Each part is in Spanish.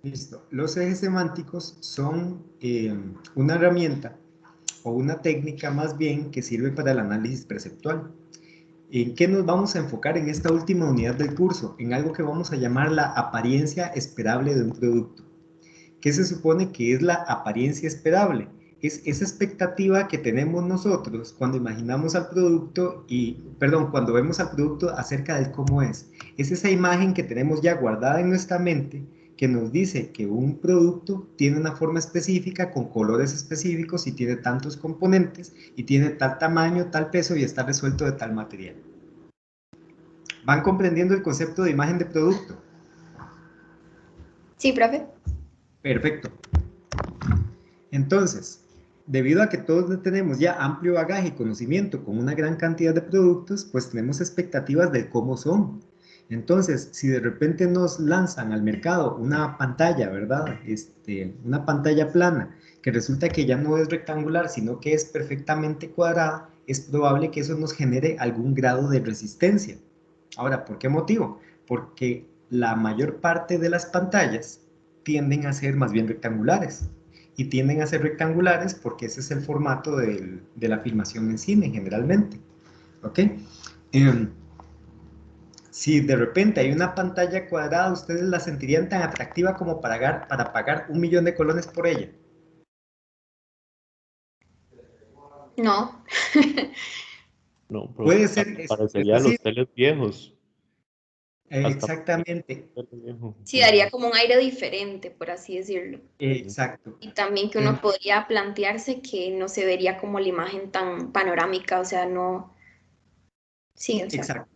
Listo. Los ejes semánticos son una herramienta o una técnica más bien que sirve para el análisis perceptual. ¿En qué nos vamos a enfocar en esta última unidad del curso? En algo que vamos a llamar la apariencia esperable de un producto. ¿Qué se supone que es la apariencia esperable? Es esa expectativa que tenemos nosotros cuando imaginamos al producto cuando vemos al producto acerca de cómo es. Es esa imagen que tenemos ya guardada en nuestra mente que nos dice que un producto tiene una forma específica, con colores específicos y tiene tantos componentes y tiene tal tamaño, tal peso y está resuelto de tal material. ¿Van comprendiendo el concepto de imagen de producto? Sí, profe. Perfecto. Entonces, debido a que todos tenemos ya amplio bagaje y conocimiento con una gran cantidad de productos, pues tenemos expectativas de cómo son. Entonces, si de repente nos lanzan al mercado una pantalla, ¿verdad? Una pantalla plana, que resulta que ya no es rectangular, sino que es perfectamente cuadrada, es probable que eso nos genere algún grado de resistencia. Ahora, ¿por qué motivo? Porque la mayor parte de las pantallas tienden a ser más bien rectangulares y tienden a ser rectangulares porque ese es el formato de la filmación en cine generalmente. ¿Ok? Eh, si de repente hay una pantalla cuadrada, ¿ustedes la sentirían tan atractiva como para pagar 1.000.000 de colones por ella? No. No, profe, Puede ser, es parecería decir, los teles viejos. Hasta exactamente, tele viejo. Sí, daría como un aire diferente, por así decirlo. exacto. Y también que uno podría plantearse que no se vería como la imagen tan panorámica, o sea, no. Sí, o sea. Exacto.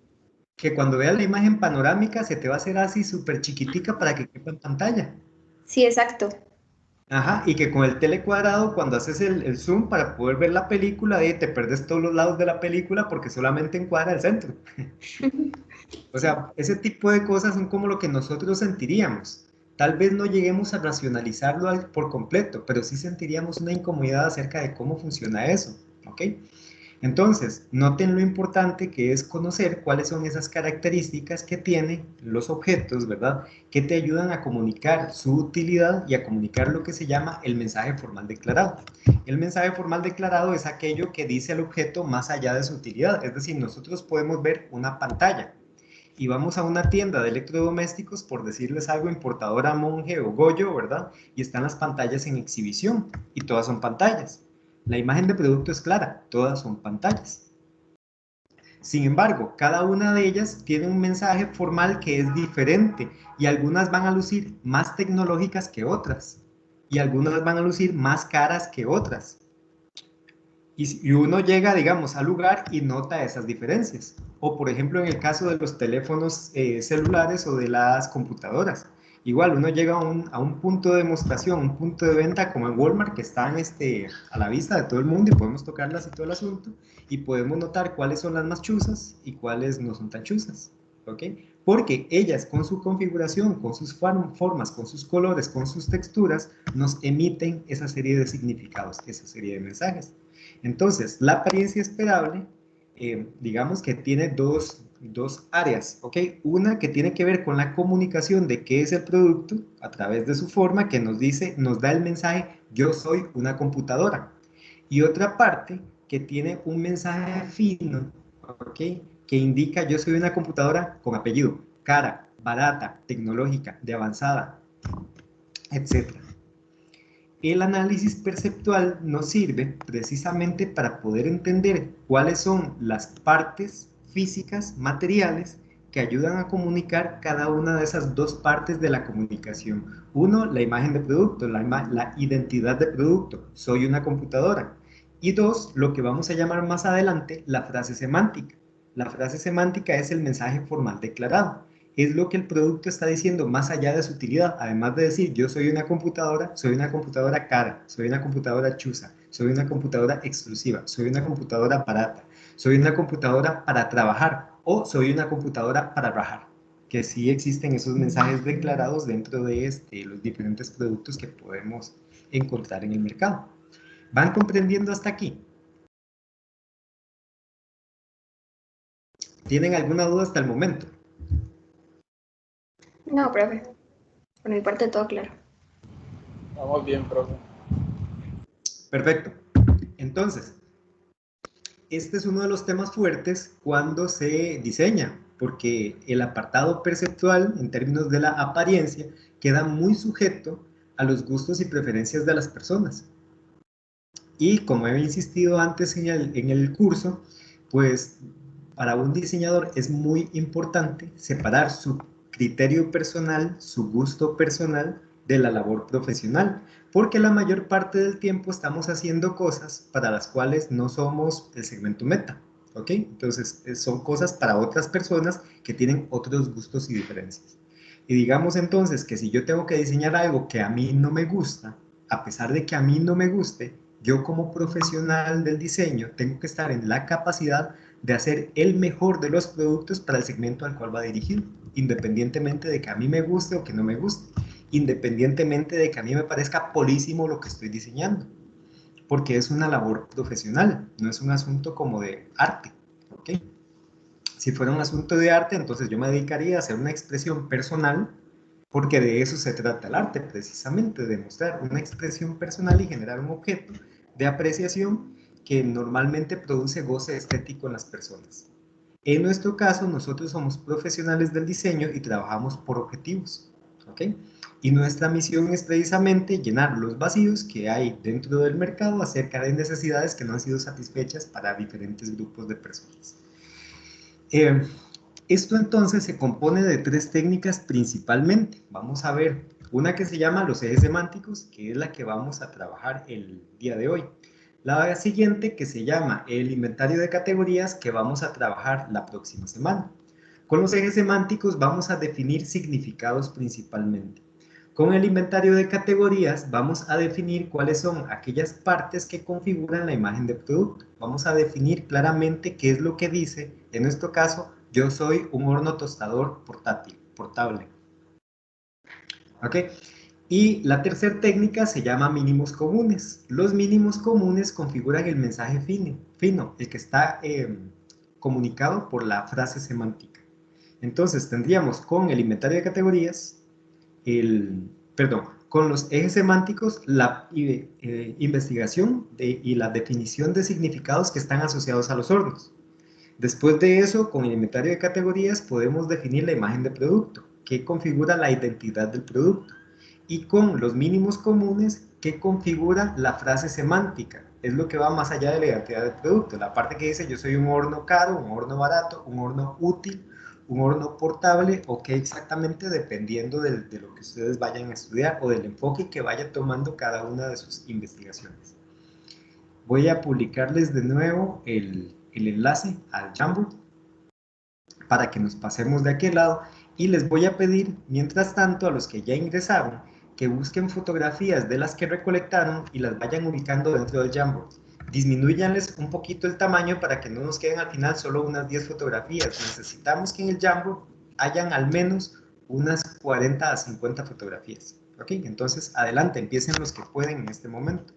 Que cuando veas la imagen panorámica se te va a hacer así súper chiquitica para que quepa en pantalla. Sí, exacto. Ajá, y que con el telecuadrado, cuando haces el zoom para poder ver la película, te perdes todos los lados de la película porque solamente encuadra el centro. O Sí. sea, ese tipo de cosas son como lo que nosotros sentiríamos. Tal vez no lleguemos a racionalizarlo por completo, pero sí sentiríamos una incomodidad acerca de cómo funciona eso, ¿ok? Entonces, noten lo importante que es conocer cuáles son esas características que tienen los objetos, ¿verdad? Que te ayudan a comunicar su utilidad y a comunicar lo que se llama el mensaje formal declarado. El mensaje formal declarado es aquello que dice al objeto más allá de su utilidad. Es decir, nosotros podemos ver una pantalla y vamos a una tienda de electrodomésticos, por decirles algo, importadora Monge o Goyo, ¿verdad? Y están las pantallas en exhibición y todas son pantallas. La imagen de producto es clara, todas son pantallas. Sin embargo, cada una de ellas tiene un mensaje formal que es diferente y algunas van a lucir más tecnológicas que otras y algunas van a lucir más caras que otras. Y uno llega, digamos, al lugar y nota esas diferencias. O, por ejemplo, en el caso de los teléfonos celulares o de las computadoras. Igual, uno llega a un punto de demostración, un punto de venta como en Walmart, que están a la vista de todo el mundo y podemos tocarlas y todo el asunto, y podemos notar cuáles son las más chuzas y cuáles no son tan chuzas. ¿Ok? Porque ellas, con su configuración, con sus formas, con sus colores, con sus texturas, nos emiten esa serie de significados, esa serie de mensajes. Entonces, la apariencia esperable, digamos que tiene dos áreas, ¿ok? Una que tiene que ver con la comunicación de qué es el producto a través de su forma, que nos dice, nos da el mensaje, yo soy una computadora. Y otra parte que tiene un mensaje fino, ¿ok? Que indica, yo soy una computadora con apellido, cara, barata, tecnológica, de avanzada, etcétera. El análisis perceptual nos sirve precisamente para poder entender cuáles son las partes físicas, materiales, que ayudan a comunicar cada una de esas dos partes de la comunicación. Uno, la imagen de producto, la identidad de producto, soy una computadora. Y dos, lo que vamos a llamar más adelante, la frase semántica. La frase semántica es el mensaje formal declarado, es lo que el producto está diciendo más allá de su utilidad. Además de decir, yo soy una computadora cara, soy una computadora chusa, soy una computadora exclusiva, soy una computadora barata, soy una computadora para trabajar o soy una computadora para rajar. Que sí existen esos mensajes declarados dentro de los diferentes productos que podemos encontrar en el mercado. ¿Van comprendiendo hasta aquí? ¿Tienen alguna duda hasta el momento? No, profe. Por mi parte, todo claro. Vamos bien, profe. Perfecto. Entonces, este es uno de los temas fuertes cuando se diseña, porque el apartado perceptual, en términos de la apariencia, queda muy sujeto a los gustos y preferencias de las personas. Y como he insistido antes en el curso, pues para un diseñador es muy importante separar su criterio personal, su gusto personal de la labor profesional, porque la mayor parte del tiempo estamos haciendo cosas para las cuales no somos el segmento meta, ¿ok? Entonces son cosas para otras personas que tienen otros gustos y diferencias. Y digamos entonces que si yo tengo que diseñar algo que a mí no me gusta, a pesar de que a mí no me guste, yo como profesional del diseño tengo que estar en la capacidad de hacer el mejor de los productos para el segmento al cual va dirigido, independientemente de que a mí me guste o que no me guste, independientemente de que a mí me parezca polísimo lo que estoy diseñando, porque es una labor profesional, no es un asunto como de arte, ¿ok? Si fuera un asunto de arte, entonces yo me dedicaría a hacer una expresión personal, porque de eso se trata el arte, precisamente, de mostrar una expresión personal y generar un objeto de apreciación que normalmente produce goce estético en las personas. En nuestro caso, nosotros somos profesionales del diseño y trabajamos por objetivos, ¿ok? Y nuestra misión es precisamente llenar los vacíos que hay dentro del mercado acerca de necesidades que no han sido satisfechas para diferentes grupos de personas. Esto entonces se compone de tres técnicas principalmente. Vamos a ver una que se llama los ejes semánticos, que es la que vamos a trabajar el día de hoy. La siguiente que se llama el inventario de categorías, que vamos a trabajar la próxima semana. Con los ejes semánticos vamos a definir significados principalmente. Con el inventario de categorías vamos a definir cuáles son aquellas partes que configuran la imagen de producto. Vamos a definir claramente qué es lo que dice, en nuestro caso, yo soy un horno tostador portable. ¿Ok? Y la tercera técnica se llama mínimos comunes. Los mínimos comunes configuran el mensaje fino, el que está comunicado por la frase semántica. Entonces tendríamos con el inventario de categorías, con los ejes semánticos, la investigación y la definición de significados que están asociados a los hornos. Después de eso, con el inventario de categorías podemos definir la imagen de producto, que configura la identidad del producto. Y con los mínimos comunes, que configura la frase semántica. Es lo que va más allá de la identidad del producto. La parte que dice yo soy un horno caro, un horno barato, un horno útil, un horno portable, o qué exactamente, dependiendo de lo que ustedes vayan a estudiar o del enfoque que vaya tomando cada una de sus investigaciones. Voy a publicarles de nuevo el enlace al Jamboard para que nos pasemos de aquel lado, y les voy a pedir, mientras tanto, a los que ya ingresaron, que busquen fotografías de las que recolectaron y las vayan ubicando dentro del Jamboard. Disminuyanles un poquito el tamaño para que no nos queden al final solo unas 10 fotografías. Necesitamos que en el Jamboard hayan al menos unas 40 a 50 fotografías. ¿Ok? Entonces, adelante, empiecen los que pueden en este momento.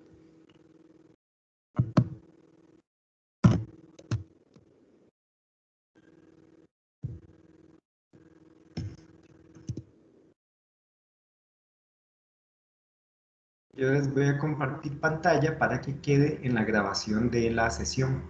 Yo les voy a compartir pantalla para que quede en la grabación de la sesión.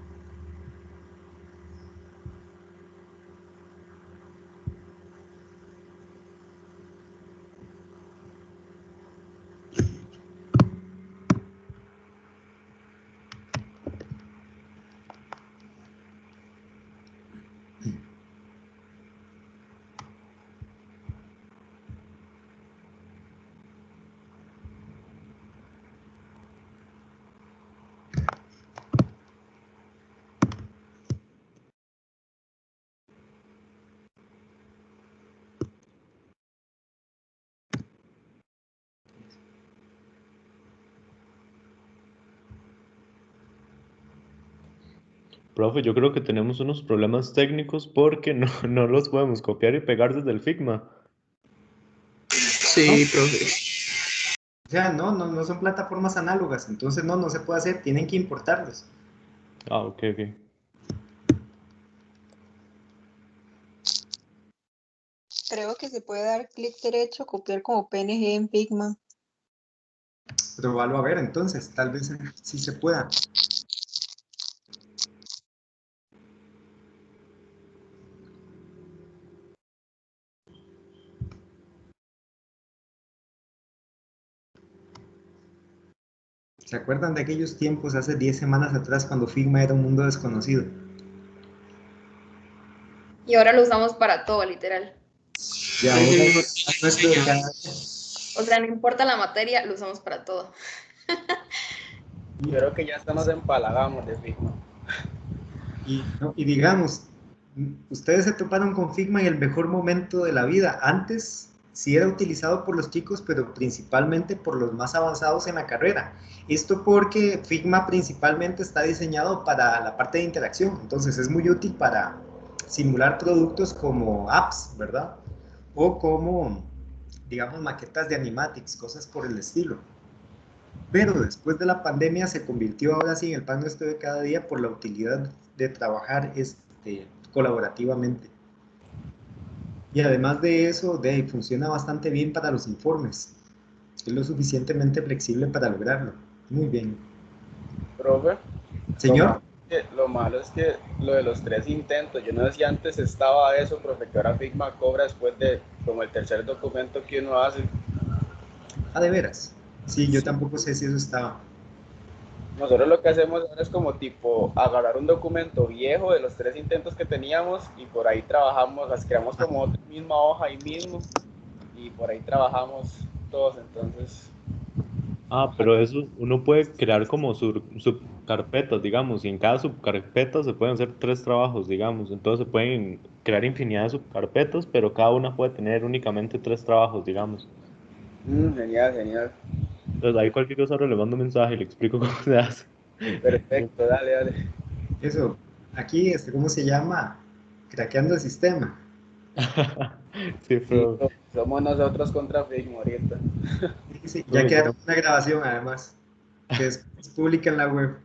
Profe, yo creo que tenemos unos problemas técnicos porque no los podemos copiar y pegar desde el Figma. Sí, profe. O sea, no son plataformas análogas, entonces no se puede hacer, tienen que importarlos. Ah, ok. Creo que se puede dar clic derecho, copiar como PNG en Figma. Probalo a ver entonces, tal vez sí se pueda. ¿Se acuerdan de aquellos tiempos hace 10 semanas atrás cuando Figma era un mundo desconocido? Y ahora lo usamos para todo, literal. Y ahora es nuestro de cada día. O sea, no importa la materia, lo usamos para todo. Creo que ya hasta nos empalagamos de Figma. Y digamos, ustedes se toparon con Figma en el mejor momento de la vida. Antes sí era utilizado por los chicos, pero principalmente por los más avanzados en la carrera. Esto porque Figma principalmente está diseñado para la parte de interacción, entonces es muy útil para simular productos como apps, ¿verdad? O como, digamos, maquetas de animatics, cosas por el estilo. Pero después de la pandemia se convirtió ahora sí en el pan nuestro de cada día por la utilidad de trabajar colaborativamente. Y además de eso, funciona bastante bien para los informes. Es lo suficientemente flexible para lograrlo. Muy bien. Profe, Señor, lo malo es que lo de los 3 intentos, yo no sé si antes estaba eso, profe, que ahora Figma cobra después de como el tercer documento que uno hace. de veras. Sí, yo Sí. tampoco sé si eso estaba. Nosotros lo que hacemos ahora es como tipo agarrar un documento viejo de los 3 intentos que teníamos y por ahí trabajamos, las creamos como otra misma hoja ahí mismo y por ahí trabajamos todos, entonces. Ah, pero eso uno puede crear como subcarpetas, digamos, y en cada subcarpeta se pueden hacer 3 trabajos, digamos. Entonces se pueden crear infinidad de subcarpetas, pero cada una puede tener únicamente 3 trabajos, digamos. Genial, genial. Entonces ahí cualquier cosa ahora le mando un mensaje y le explico cómo se hace. Perfecto, dale, dale. Eso, aquí, ¿cómo se llama? Craqueando el sistema. Sí, Sí, pero, somos nosotros contra Figma ahorita. Sí, sí, ya profe, yo quedaron no, una grabación además, que es pública en la web.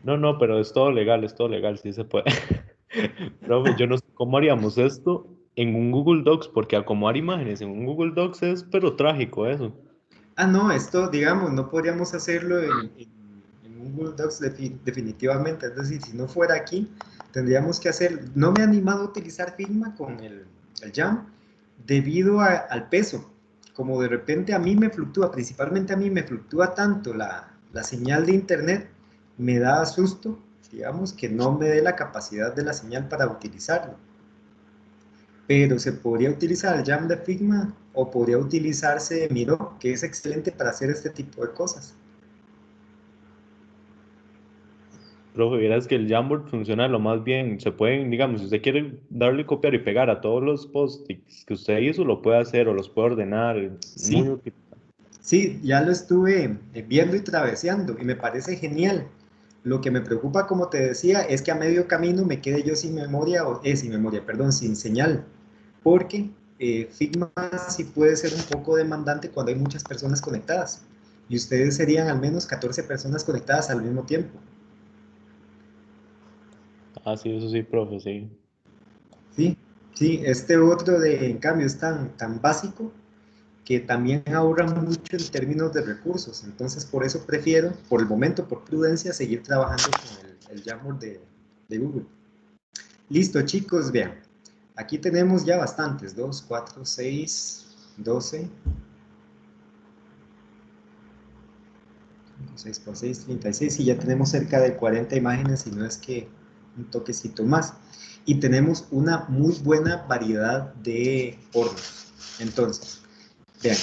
no, pero es todo legal, sí se puede. Profe, yo no sé cómo haríamos esto en un Google Docs, porque acomodar imágenes en un Google Docs es pero trágico eso. Ah, no, esto, digamos, no podríamos hacerlo en un Google Docs definitivamente. Es decir, si no fuera aquí, tendríamos que hacer. No me he animado a utilizar Figma con el Jam debido al peso. Como de repente a mí me fluctúa, principalmente a mí me fluctúa tanto la señal de internet, me da susto, digamos, que no me dé la capacidad de la señal para utilizarlo. Pero se podría utilizar el Jam de Figma o podría utilizarse Miro, que es excelente para hacer este tipo de cosas. Profe, vieras que el Jamboard funciona lo más bien. Se pueden, digamos, si usted quiere darle copiar y pegar a todos los post-its que usted hizo, lo puede hacer o los puede ordenar. Muy Sí, útil. sí, ya lo estuve viendo y traveseando y me parece genial. Lo que me preocupa, como te decía, es que a medio camino me quede yo sin memoria, sin memoria, perdón, sin señal, porque Figma sí puede ser un poco demandante cuando hay muchas personas conectadas y ustedes serían al menos 14 personas conectadas al mismo tiempo. Ah, sí, eso sí, profe, sí. Sí, sí, este otro en cambio es tan básico que también ahorra mucho en términos de recursos. Entonces, por eso prefiero, por el momento, por prudencia, seguir trabajando con el Jamboard de Google. Listo, chicos, vean. Aquí tenemos ya bastantes, 2, 4, 6, 12, 6 por 6, 36, y ya tenemos cerca de 40 imágenes, y no es que un toquecito más. Y tenemos una muy buena variedad de hornos. Entonces, vean,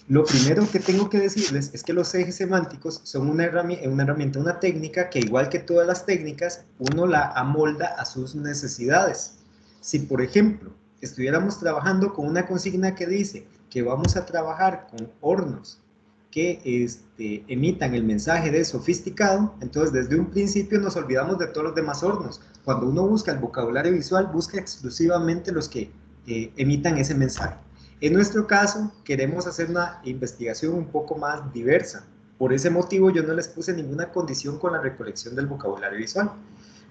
lo primero que tengo que decirles es que los ejes semánticos son una herramienta, una técnica que, igual que todas las técnicas, uno la amolda a sus necesidades. Si, por ejemplo, estuviéramos trabajando con una consigna que dice que vamos a trabajar con hornos que emitan el mensaje de sofisticado, entonces desde un principio nos olvidamos de todos los demás hornos. Cuando uno busca el vocabulario visual, busca exclusivamente los que emitan ese mensaje. En nuestro caso, queremos hacer una investigación un poco más diversa. Por ese motivo, yo no les puse ninguna condición con la recolección del vocabulario visual.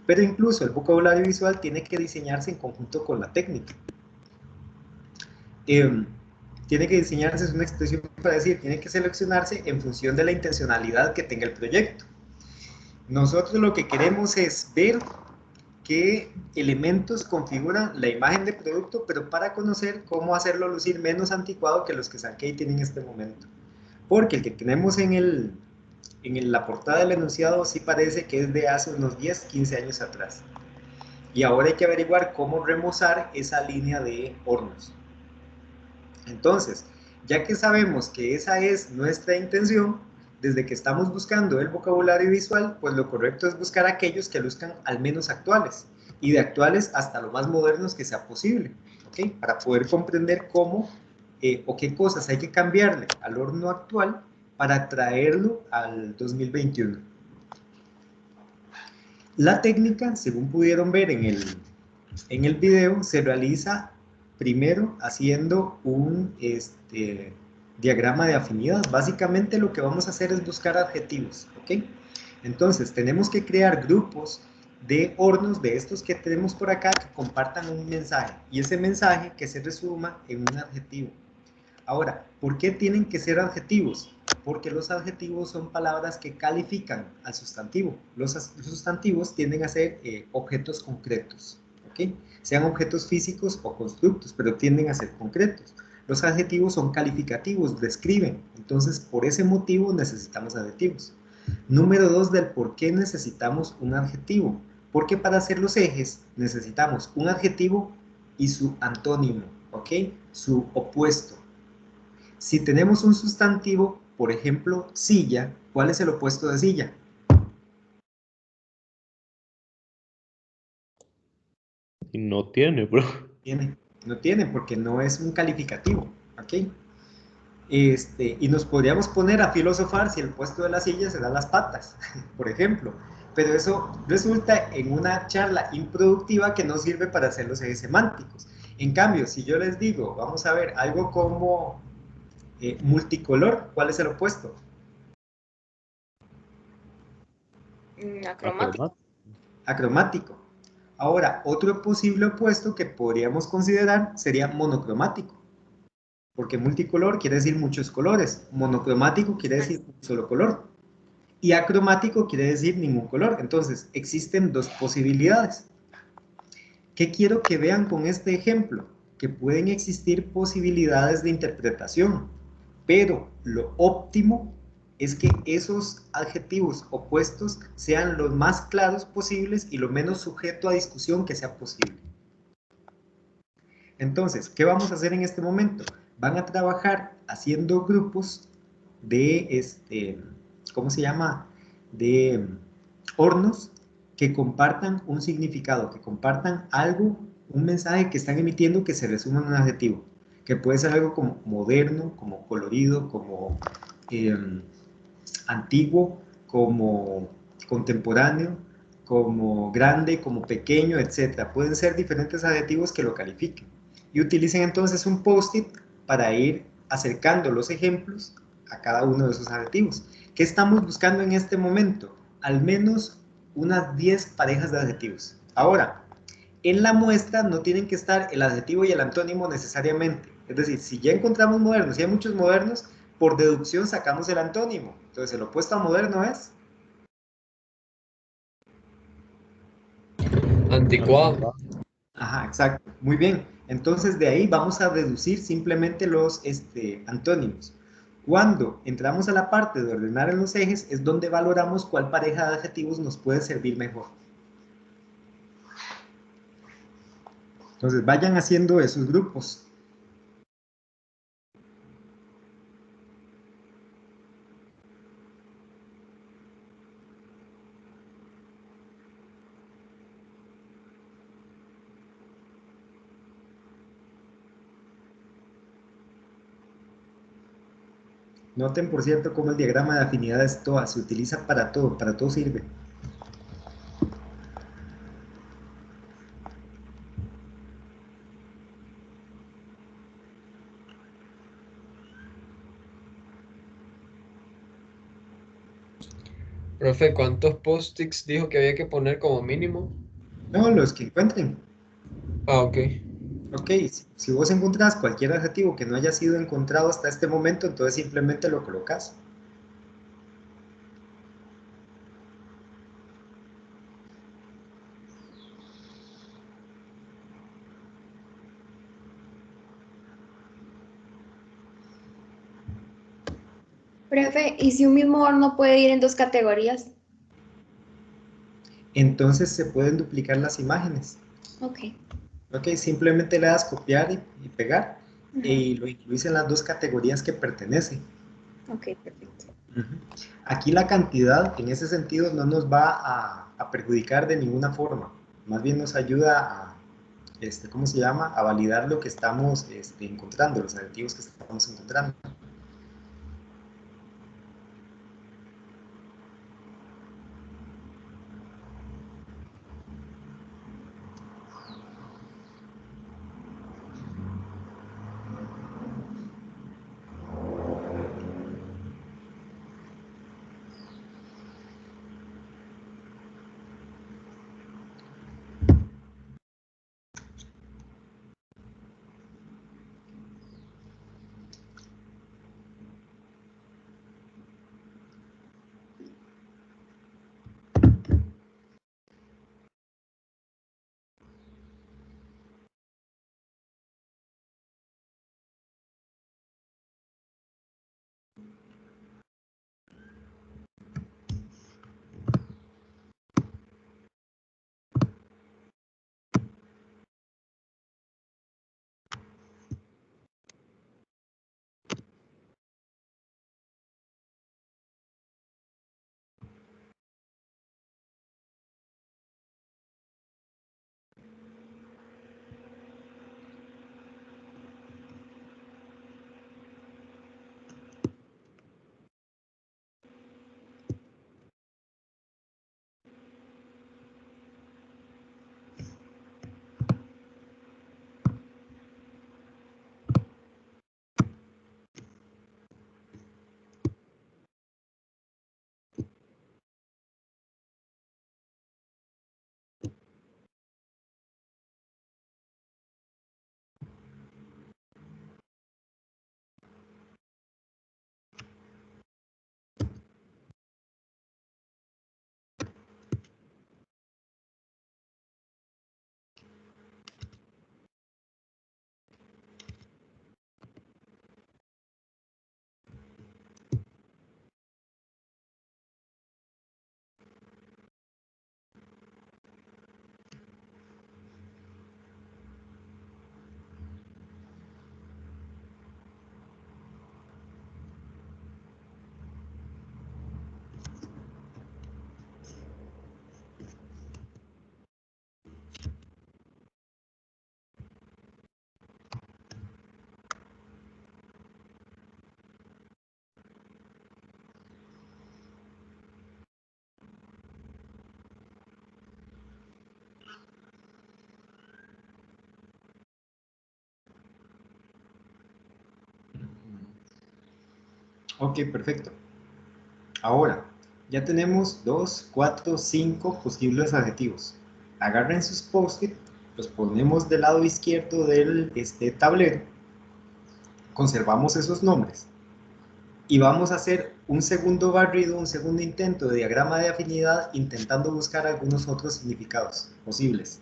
Pero incluso el vocabulario visual tiene que diseñarse en conjunto con la técnica. tiene que diseñarse, es una expresión para decir, tiene que seleccionarse en función de la intencionalidad que tenga el proyecto. Nosotros lo que queremos es ver qué elementos configuran la imagen de producto, pero para conocer cómo hacerlo lucir menos anticuado que los que saqué y tienen en este momento. Porque el que tenemos en la portada del enunciado sí parece que es de hace unos 10, 15 años atrás. Y ahora hay que averiguar cómo remozar esa línea de hornos. Entonces, ya que sabemos que esa es nuestra intención, desde que estamos buscando el vocabulario visual, pues lo correcto es buscar aquellos que luzcan al menos actuales, y de actuales hasta lo más modernos que sea posible, ¿ok? Para poder comprender cómo o qué cosas hay que cambiarle al horno actual para traerlo al 2021. La técnica, según pudieron ver en el video, se realiza primero haciendo un diagrama de afinidad. Básicamente lo que vamos a hacer es buscar adjetivos, ¿ok? Entonces, tenemos que crear grupos de hornos de estos que tenemos por acá que compartan un mensaje, y ese mensaje que se resuma en un adjetivo. Ahora, ¿por qué tienen que ser adjetivos? Porque los adjetivos son palabras que califican al sustantivo. Los sustantivos tienden a ser objetos concretos, ¿ok? Sean objetos físicos o constructos, pero tienden a ser concretos. Los adjetivos son calificativos, describen. Entonces, por ese motivo necesitamos adjetivos. Número 2 del por qué necesitamos un adjetivo. Porque para hacer los ejes necesitamos un adjetivo y su antónimo, ¿ok? Su opuesto. Si tenemos un sustantivo, por ejemplo, silla, ¿cuál es el opuesto de silla? Y no tiene, bro. No tiene, porque no es un calificativo, ¿ok? Y nos podríamos poner a filosofar si el puesto de la silla se da las patas, por ejemplo, pero eso resulta en una charla improductiva que no sirve para hacer los ejes semánticos. En cambio, si yo les digo, vamos a ver, algo como multicolor, ¿cuál es el opuesto? Acromático. Acromático. Ahora, otro posible opuesto que podríamos considerar sería monocromático, porque multicolor quiere decir muchos colores, monocromático quiere decir un solo color, y acromático quiere decir ningún color. Entonces, existen dos posibilidades. ¿Qué quiero que vean con este ejemplo? Que pueden existir posibilidades de interpretación, pero lo óptimo es que esos adjetivos opuestos sean los más claros posibles y lo menos sujeto a discusión que sea posible. Entonces, ¿qué vamos a hacer en este momento? Van a trabajar haciendo grupos de, ¿cómo se llama? De hornos que compartan un significado, que compartan algo, un mensaje que están emitiendo que se resuma en un adjetivo, que puede ser algo como moderno, como colorido, como antiguo, como contemporáneo, como grande, como pequeño, etc. Pueden ser diferentes adjetivos que lo califiquen. Y utilicen entonces un post-it para ir acercando los ejemplos a cada uno de esos adjetivos. ¿Qué estamos buscando en este momento? Al menos unas 10 parejas de adjetivos. Ahora, en la muestra no tienen que estar el adjetivo y el antónimo necesariamente. Es decir, si ya encontramos modernos y hay muchos modernos, por deducción sacamos el antónimo. Entonces, el opuesto a moderno es Anticuado. Ajá, exacto. Muy bien. Entonces, de ahí vamos a deducir simplemente los antónimos. Cuando entramos a la parte de ordenar en los ejes, es donde valoramos cuál pareja de adjetivos nos puede servir mejor. Entonces, vayan haciendo esos grupos. Noten, por cierto, cómo el diagrama de afinidades TOA se utiliza para todo sirve. Profe, ¿cuántos post-its dijo que había que poner como mínimo? No, los que encuentren. Ah, ok. Ok, si vos encontrás cualquier adjetivo que no haya sido encontrado hasta este momento, entonces simplemente lo colocas. Profe, ¿y si un mismo horno puede ir en dos categorías? Entonces se pueden duplicar las imágenes. Ok. Ok, simplemente le das copiar y pegar Ajá. y lo incluís en las dos categorías que pertenecen. Ok, perfecto. Aquí la cantidad en ese sentido no nos va a perjudicar de ninguna forma, más bien nos ayuda a, ¿cómo se llama? A validar lo que estamos encontrando, los adjetivos que estamos encontrando. Ok, perfecto. Ahora, ya tenemos 2, 4, 5 posibles adjetivos. Agarren sus post-it, los ponemos del lado izquierdo del tablero, conservamos esos nombres y vamos a hacer un segundo barrido, un segundo intento de diagrama de afinidad intentando buscar algunos otros significados posibles.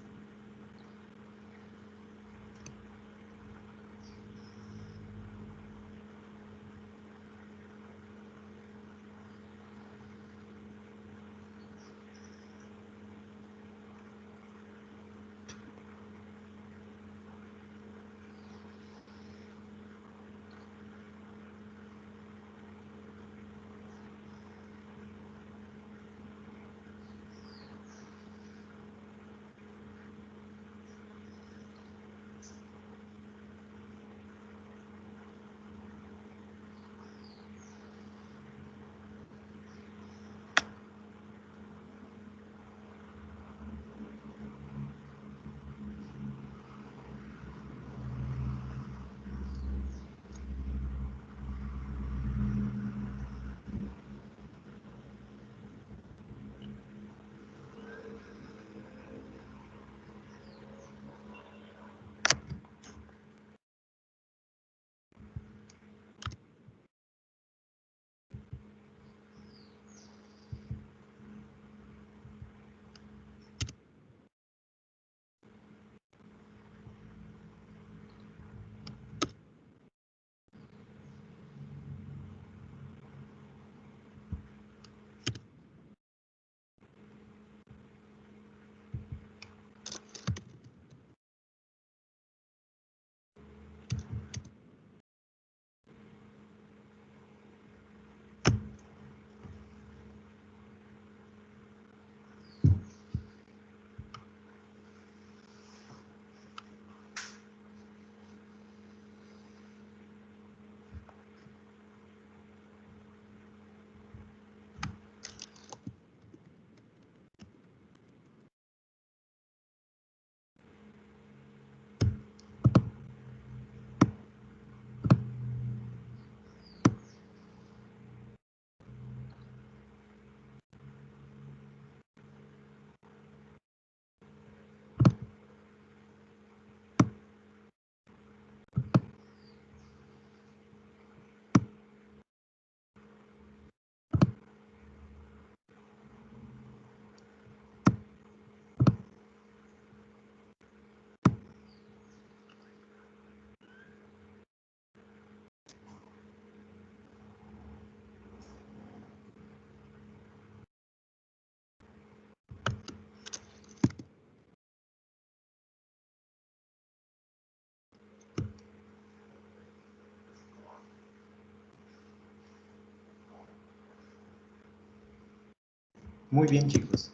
Muy bien, chicos.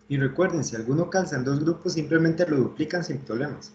Y recuerden, si alguno calza en dos grupos, simplemente lo duplican sin problemas.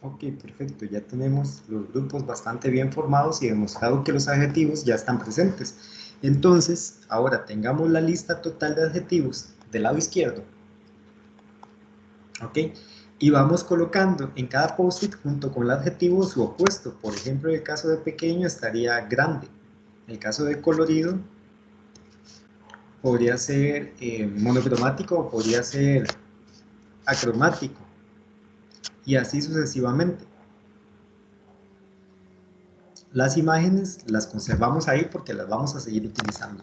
Ok, perfecto. Ya tenemos los grupos bastante bien formados y demostrado que los adjetivos ya están presentes. Entonces, ahora tengamos la lista total de adjetivos del lado izquierdo. Ok, y vamos colocando en cada post-it junto con el adjetivo su opuesto. Por ejemplo, en el caso de pequeño estaría grande. En el caso de colorido podría ser monocromático o podría ser acromático. Y así sucesivamente. Las imágenes las conservamos ahí porque las vamos a seguir utilizando.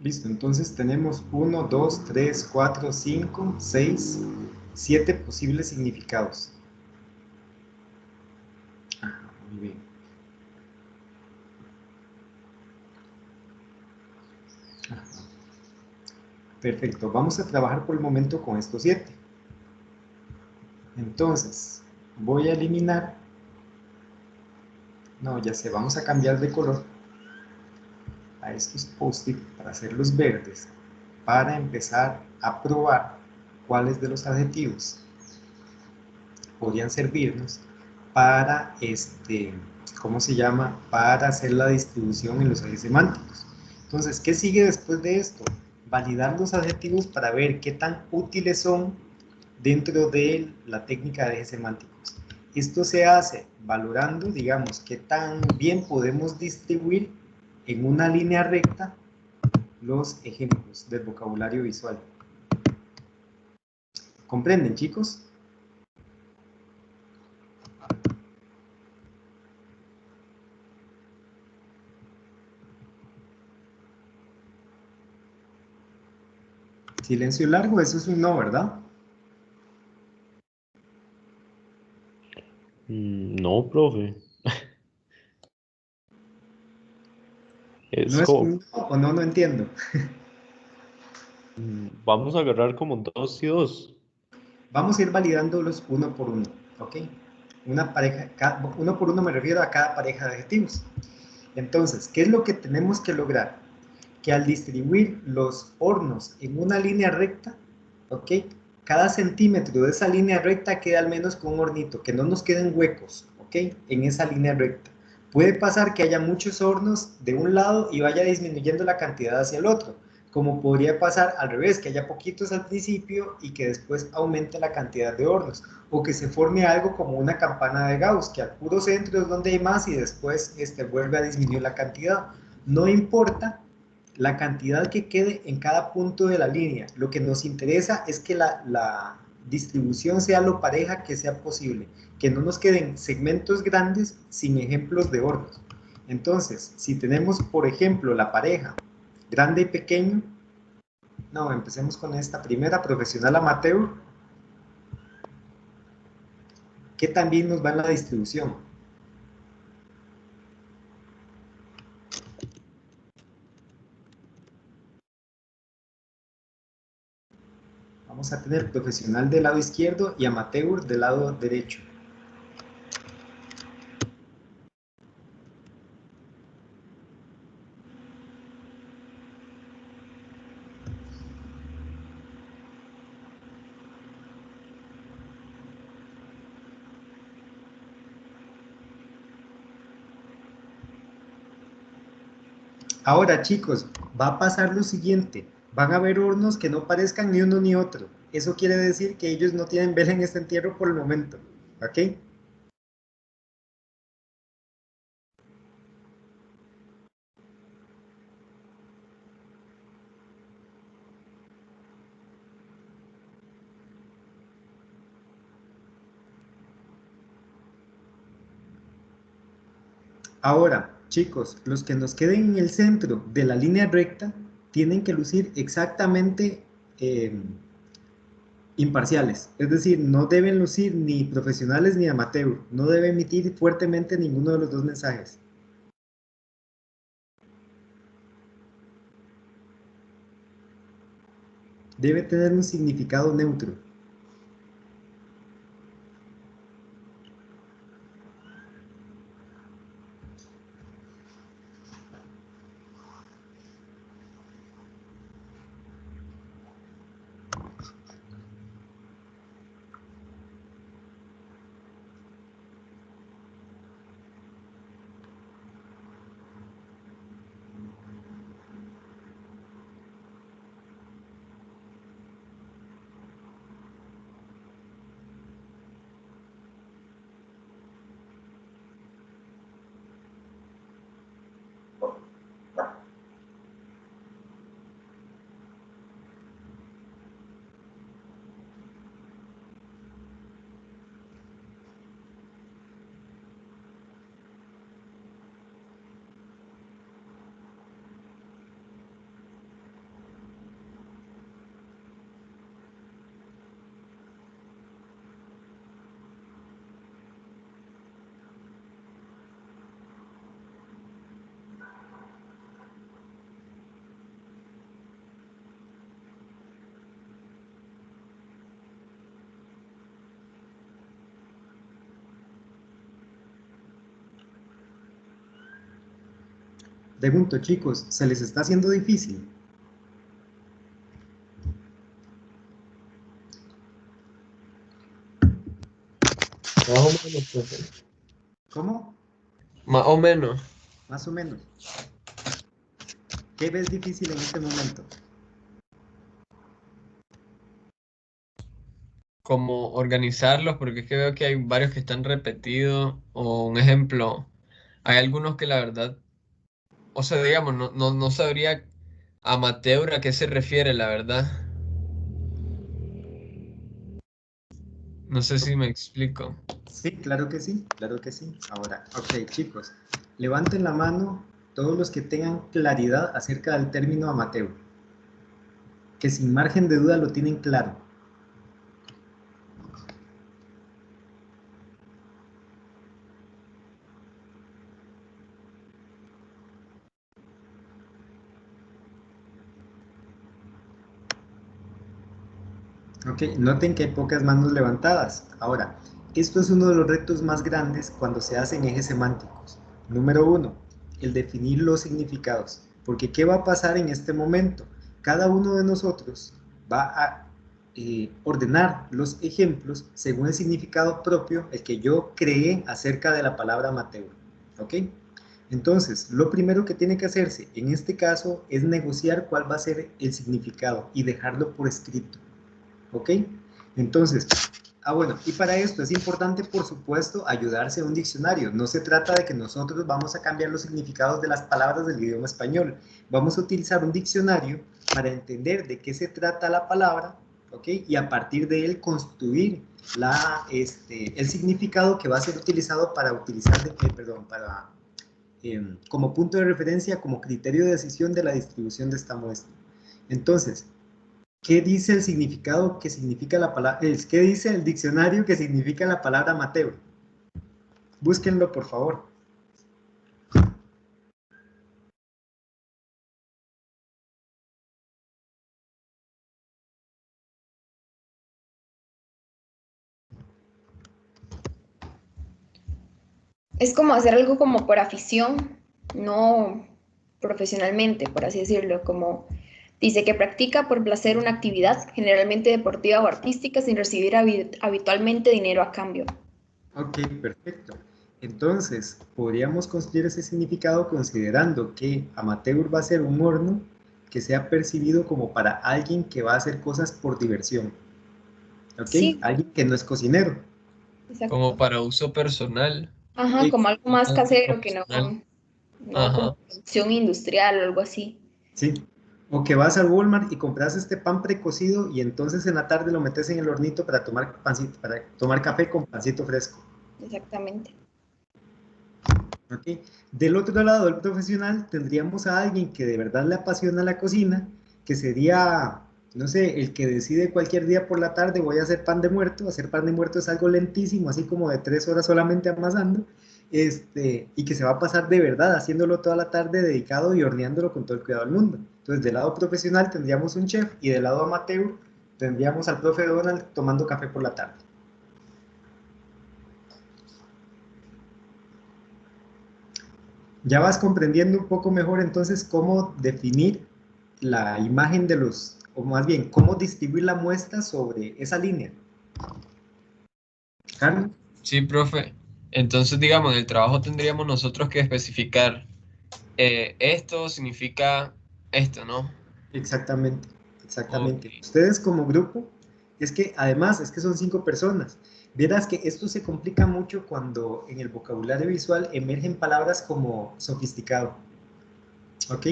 Listo, entonces tenemos 1, 2, 3, 4, 5, 6, 7 posibles significados. Ajá, muy bien. Ajá. Perfecto, vamos a trabajar por el momento con estos 7. Entonces, voy a eliminar, no, ya sé, vamos a cambiar de color a estos post-it para hacerlos verdes, para empezar a probar cuáles de los adjetivos podrían servirnos para, ¿cómo se llama? Para hacer la distribución en los ejes semánticos. Entonces, ¿qué sigue después de esto? Validar los adjetivos para ver qué tan útiles son dentro de la técnica de ejes semánticos. Esto se hace valorando, digamos, qué tan bien podemos distribuir en una línea recta los ejemplos del vocabulario visual. ¿Comprenden, chicos? Silencio largo, eso es un no, ¿verdad? No, profe. ¿No Es es como, un no o no? No entiendo. vamos a agarrar como 2 y 2. Vamos a ir validándolos uno por uno, ¿ok? Una pareja, uno por uno me refiero a cada pareja de adjetivos. Entonces, ¿qué es lo que tenemos que lograr? Que al distribuir los hornos en una línea recta, ¿ok? Cada centímetro de esa línea recta queda al menos con un hornito, que no nos queden huecos, ¿ok? En esa línea recta. Puede pasar que haya muchos hornos de un lado y vaya disminuyendo la cantidad hacia el otro, como podría pasar al revés, que haya poquitos al principio y que después aumente la cantidad de hornos, o que se forme algo como una campana de Gauss, que al puro centro es donde hay más y después vuelve a disminuir la cantidad. No importa la cantidad que quede en cada punto de la línea. Lo que nos interesa es que la distribución sea lo pareja que sea posible, que no nos queden segmentos grandes sin ejemplos de hornos. Entonces, si tenemos, por ejemplo, la pareja grande y pequeño, no, empecemos con esta primera, profesional amateur, que también nos va en la distribución. Vamos a tener profesional del lado izquierdo y amateur del lado derecho. Ahora, chicos, va a pasar lo siguiente. Van a haber hornos que no parezcan ni uno ni otro. Eso quiere decir que ellos no tienen vela en este entierro por el momento. ¿Ok? Ahora, chicos, los que nos queden en el centro de la línea recta tienen que lucir exactamente imparciales. Es decir, no deben lucir ni profesionales ni amateur. No debe emitir fuertemente ninguno de los dos mensajes. Debe tener un significado neutro. Pregunto, chicos, ¿se les está haciendo difícil? Más o menos, profe. ¿Cómo? Más o menos. Más o menos. ¿Qué ves difícil en este momento? Como organizarlos, porque es que veo que hay varios que están repetidos. O un ejemplo, hay algunos que la verdad, o sea, digamos, no sabría amateur a qué se refiere, la verdad. No sé si me explico. Sí, claro que sí, claro que sí. Ahora, ok, chicos, levanten la mano todos los que tengan claridad acerca del término amateur, que sin margen de duda lo tienen claro. Ok, noten que hay pocas manos levantadas. Ahora, esto es uno de los retos más grandes cuando se hacen ejes semánticos. Número uno, el definir los significados. Porque ¿qué va a pasar en este momento? Cada uno de nosotros va a ordenar los ejemplos según el significado propio, el que yo creé acerca de la palabra amateur. ¿Ok? Entonces, lo primero que tiene que hacerse en este caso es negociar cuál va a ser el significado y dejarlo por escrito. ¿Ok? Entonces, bueno, y para esto es importante, por supuesto, ayudarse a un diccionario. No se trata de que nosotros vamos a cambiar los significados de las palabras del idioma español. Vamos a utilizar un diccionario para entender de qué se trata la palabra, ¿ok? Y a partir de él construir el significado que va a ser utilizado para como punto de referencia, como criterio de decisión de la distribución de esta muestra. Entonces, ¿qué dice el significado que significa la palabra? ¿Qué dice el diccionario que significa la palabra amateur? Búsquenlo, por favor. Es como hacer algo como por afición, no profesionalmente, por así decirlo, como dice que practica por placer una actividad, generalmente deportiva o artística, sin recibir habitualmente dinero a cambio. Ok, perfecto. Entonces, podríamos construir ese significado considerando que amateur va a ser un horno que sea percibido como para alguien que va a hacer cosas por diversión. ¿Ok? Sí, Alguien que no es cocinero. Como exacto. para uso personal. Ajá, Y como algo no más tanto casero que profesional. no como Ajá. producción industrial o algo así. Sí. O que vas al Walmart y compras este pan precocido y entonces en la tarde lo metes en el hornito para tomar pancito, para tomar café con pancito fresco. Exactamente. ¿Ok? Del otro lado del profesional tendríamos a alguien que de verdad le apasiona la cocina, que sería, no sé, el que decide cualquier día por la tarde voy a hacer pan de muerto. Hacer pan de muerto es algo lentísimo, así como de 3 horas solamente amasando, y que se va a pasar de verdad haciéndolo toda la tarde dedicado y horneándolo con todo el cuidado del mundo. Entonces, del lado profesional tendríamos un chef y del lado amateur tendríamos al profe Donald tomando café por la tarde. Ya vas comprendiendo un poco mejor entonces cómo definir la imagen de los, o más bien, cómo distribuir la muestra sobre esa línea. Carlos, Sí, profe. Entonces, digamos, en el trabajo tendríamos nosotros que especificar esto significa esto, ¿no? exactamente, Ok. exactamente. Ustedes como grupo, es que además, es que son 5 personas. Verás que esto se complica mucho cuando en el vocabulario visual emergen palabras como sofisticado, ¿ok?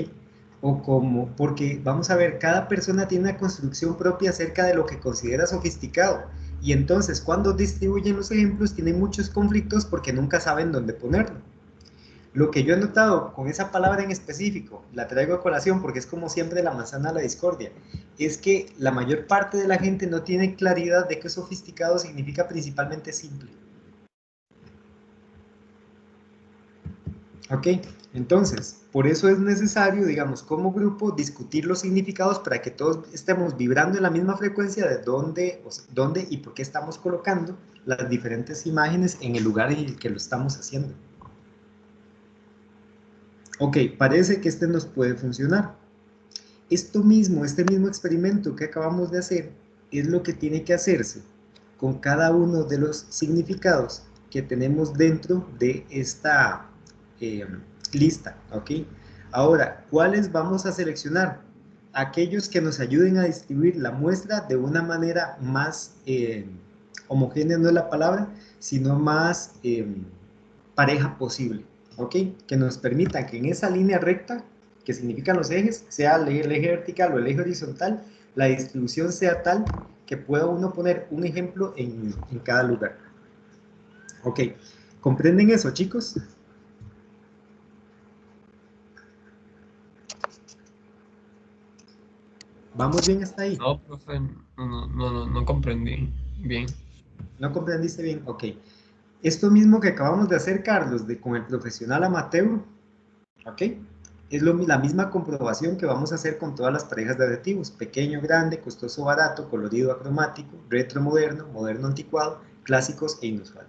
O como, porque vamos a ver, cada persona tiene una construcción propia acerca de lo que considera sofisticado. Y entonces, cuando distribuyen los ejemplos, tienen muchos conflictos porque nunca saben dónde ponerlo. Lo que yo he notado con esa palabra en específico, la traigo a colación porque es como siempre la manzana de la discordia, es que la mayor parte de la gente no tiene claridad de que sofisticado significa principalmente simple. ¿Ok? Entonces, por eso es necesario, digamos, como grupo, discutir los significados para que todos estemos vibrando en la misma frecuencia de dónde y por qué estamos colocando las diferentes imágenes en el lugar en el que lo estamos haciendo. Ok, parece que este nos puede funcionar. Este mismo experimento que acabamos de hacer es lo que tiene que hacerse con cada uno de los significados que tenemos dentro de esta lista, ¿ok? Ahora, ¿cuáles vamos a seleccionar? Aquellos que nos ayuden a distribuir la muestra de una manera más homogénea, no es la palabra, sino más pareja posible, ¿ok? Que nos permita que en esa línea recta, que significan los ejes, sea el eje vertical o el eje horizontal, la distribución sea tal que pueda uno poner un ejemplo en cada lugar. Ok, ¿comprenden eso, chicos? ¿Vamos bien hasta ahí? No, profe, no comprendí bien. ¿No comprendiste bien? Ok. Esto mismo que acabamos de hacer, Carlos, con el profesional amateur, ¿ok? Es la misma comprobación que vamos a hacer con todas las parejas de adjetivos: pequeño, grande, costoso, barato, colorido, acromático, retro, moderno, moderno, anticuado, clásicos e inusual.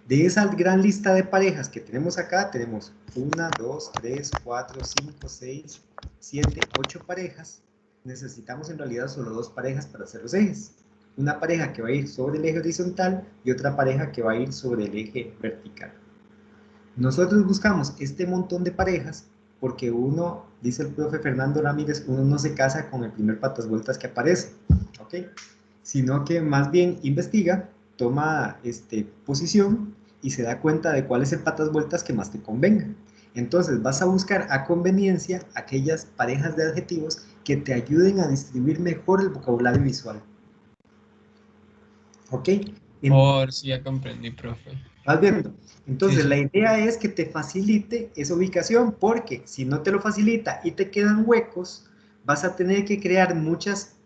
De esa gran lista de parejas que tenemos acá, tenemos 1, 2, 3, 4, 5, 6, 7, 8 parejas. Necesitamos en realidad solo 2 parejas para hacer los ejes. Una pareja que va a ir sobre el eje horizontal y otra pareja que va a ir sobre el eje vertical. Nosotros buscamos este montón de parejas porque uno, dice el profe Fernando Ramírez, uno no se casa con el primer patas vueltas que aparece, ¿ok? Sino que más bien investiga, toma posición y se da cuenta de cuál es el patas vueltas que más te convenga. Entonces vas a buscar a conveniencia aquellas parejas de adjetivos que te ayuden a distribuir mejor el vocabulario visual. ¿Ok? Por si ya comprendí, profe. ¿Vas viendo? Entonces, Sí. la idea es que te facilite esa ubicación, porque si no te lo facilita y te quedan huecos, vas a tener que crear muchas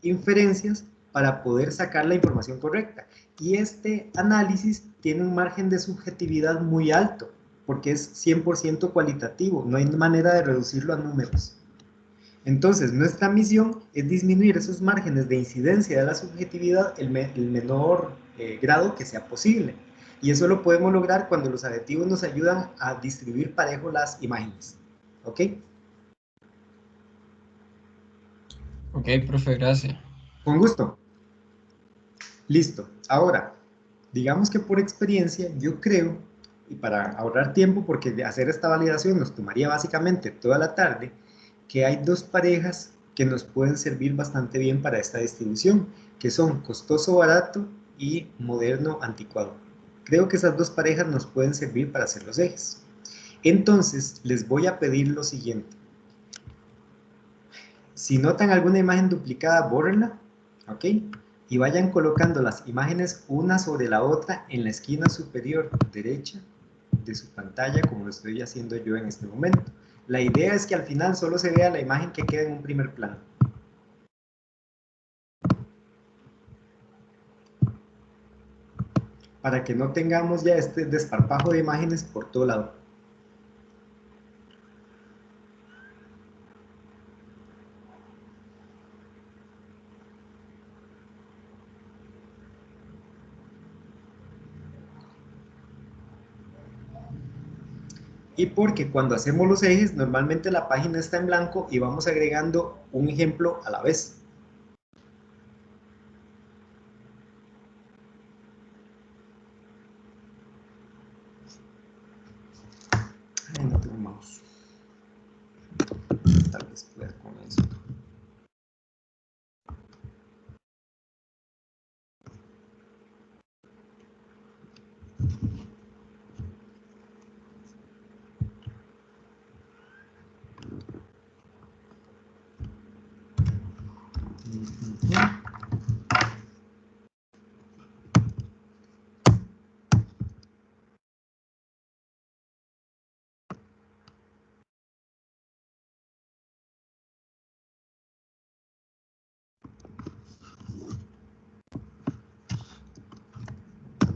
inferencias para poder sacar la información correcta. Y este análisis tiene un margen de subjetividad muy alto, porque es 100% cualitativo, no hay manera de reducirlo a números. Entonces, nuestra misión es disminuir esos márgenes de incidencia de la subjetividad el menor grado que sea posible. Y eso lo podemos lograr cuando los adjetivos nos ayudan a distribuir parejo las imágenes. ¿Ok? Ok, profe, gracias. Con gusto. Listo. Ahora, digamos que por experiencia, yo creo, y para ahorrar tiempo, porque hacer esta validación nos tomaría básicamente toda la tarde, que hay 2 parejas que nos pueden servir bastante bien para esta distribución, que son costoso barato y moderno anticuado. Creo que esas 2 parejas nos pueden servir para hacer los ejes. Entonces, les voy a pedir lo siguiente. Si notan alguna imagen duplicada, bórrenla, ¿ok? Y vayan colocando las imágenes una sobre la otra en la esquina superior derecha de su pantalla, como lo estoy haciendo yo en este momento. La idea es que al final solo se vea la imagen que queda en un primer plano. Para que no tengamos ya este desparpajo de imágenes por todo lado. Y porque cuando hacemos los ejes, normalmente la página está en blanco y vamos agregando un ejemplo a la vez. Ay, no tengo mouse. Tal vez pueda con eso.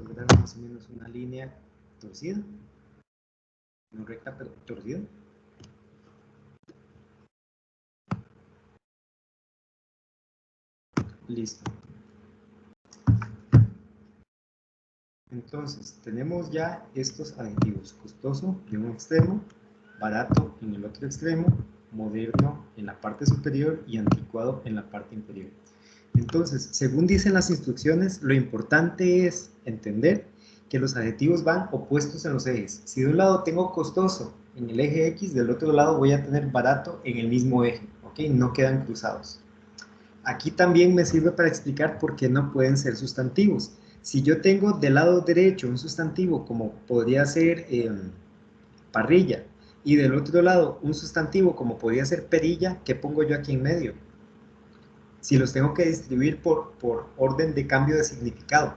Lograr más o menos una línea torcida, no recta pero torcida. Listo. Entonces, tenemos ya estos adjetivos: costoso de un extremo, barato en el otro extremo, moderno en la parte superior y anticuado en la parte inferior. Entonces, según dicen las instrucciones, lo importante es entender que los adjetivos van opuestos en los ejes. Si de un lado tengo costoso en el eje X, del otro lado voy a tener barato en el mismo eje, ¿ok? No quedan cruzados. Aquí también me sirve para explicar por qué no pueden ser sustantivos. Si yo tengo del lado derecho un sustantivo como podría ser parrilla y del otro lado un sustantivo como podría ser perilla, ¿qué pongo yo aquí en medio? Si los tengo que distribuir por orden de cambio de significado.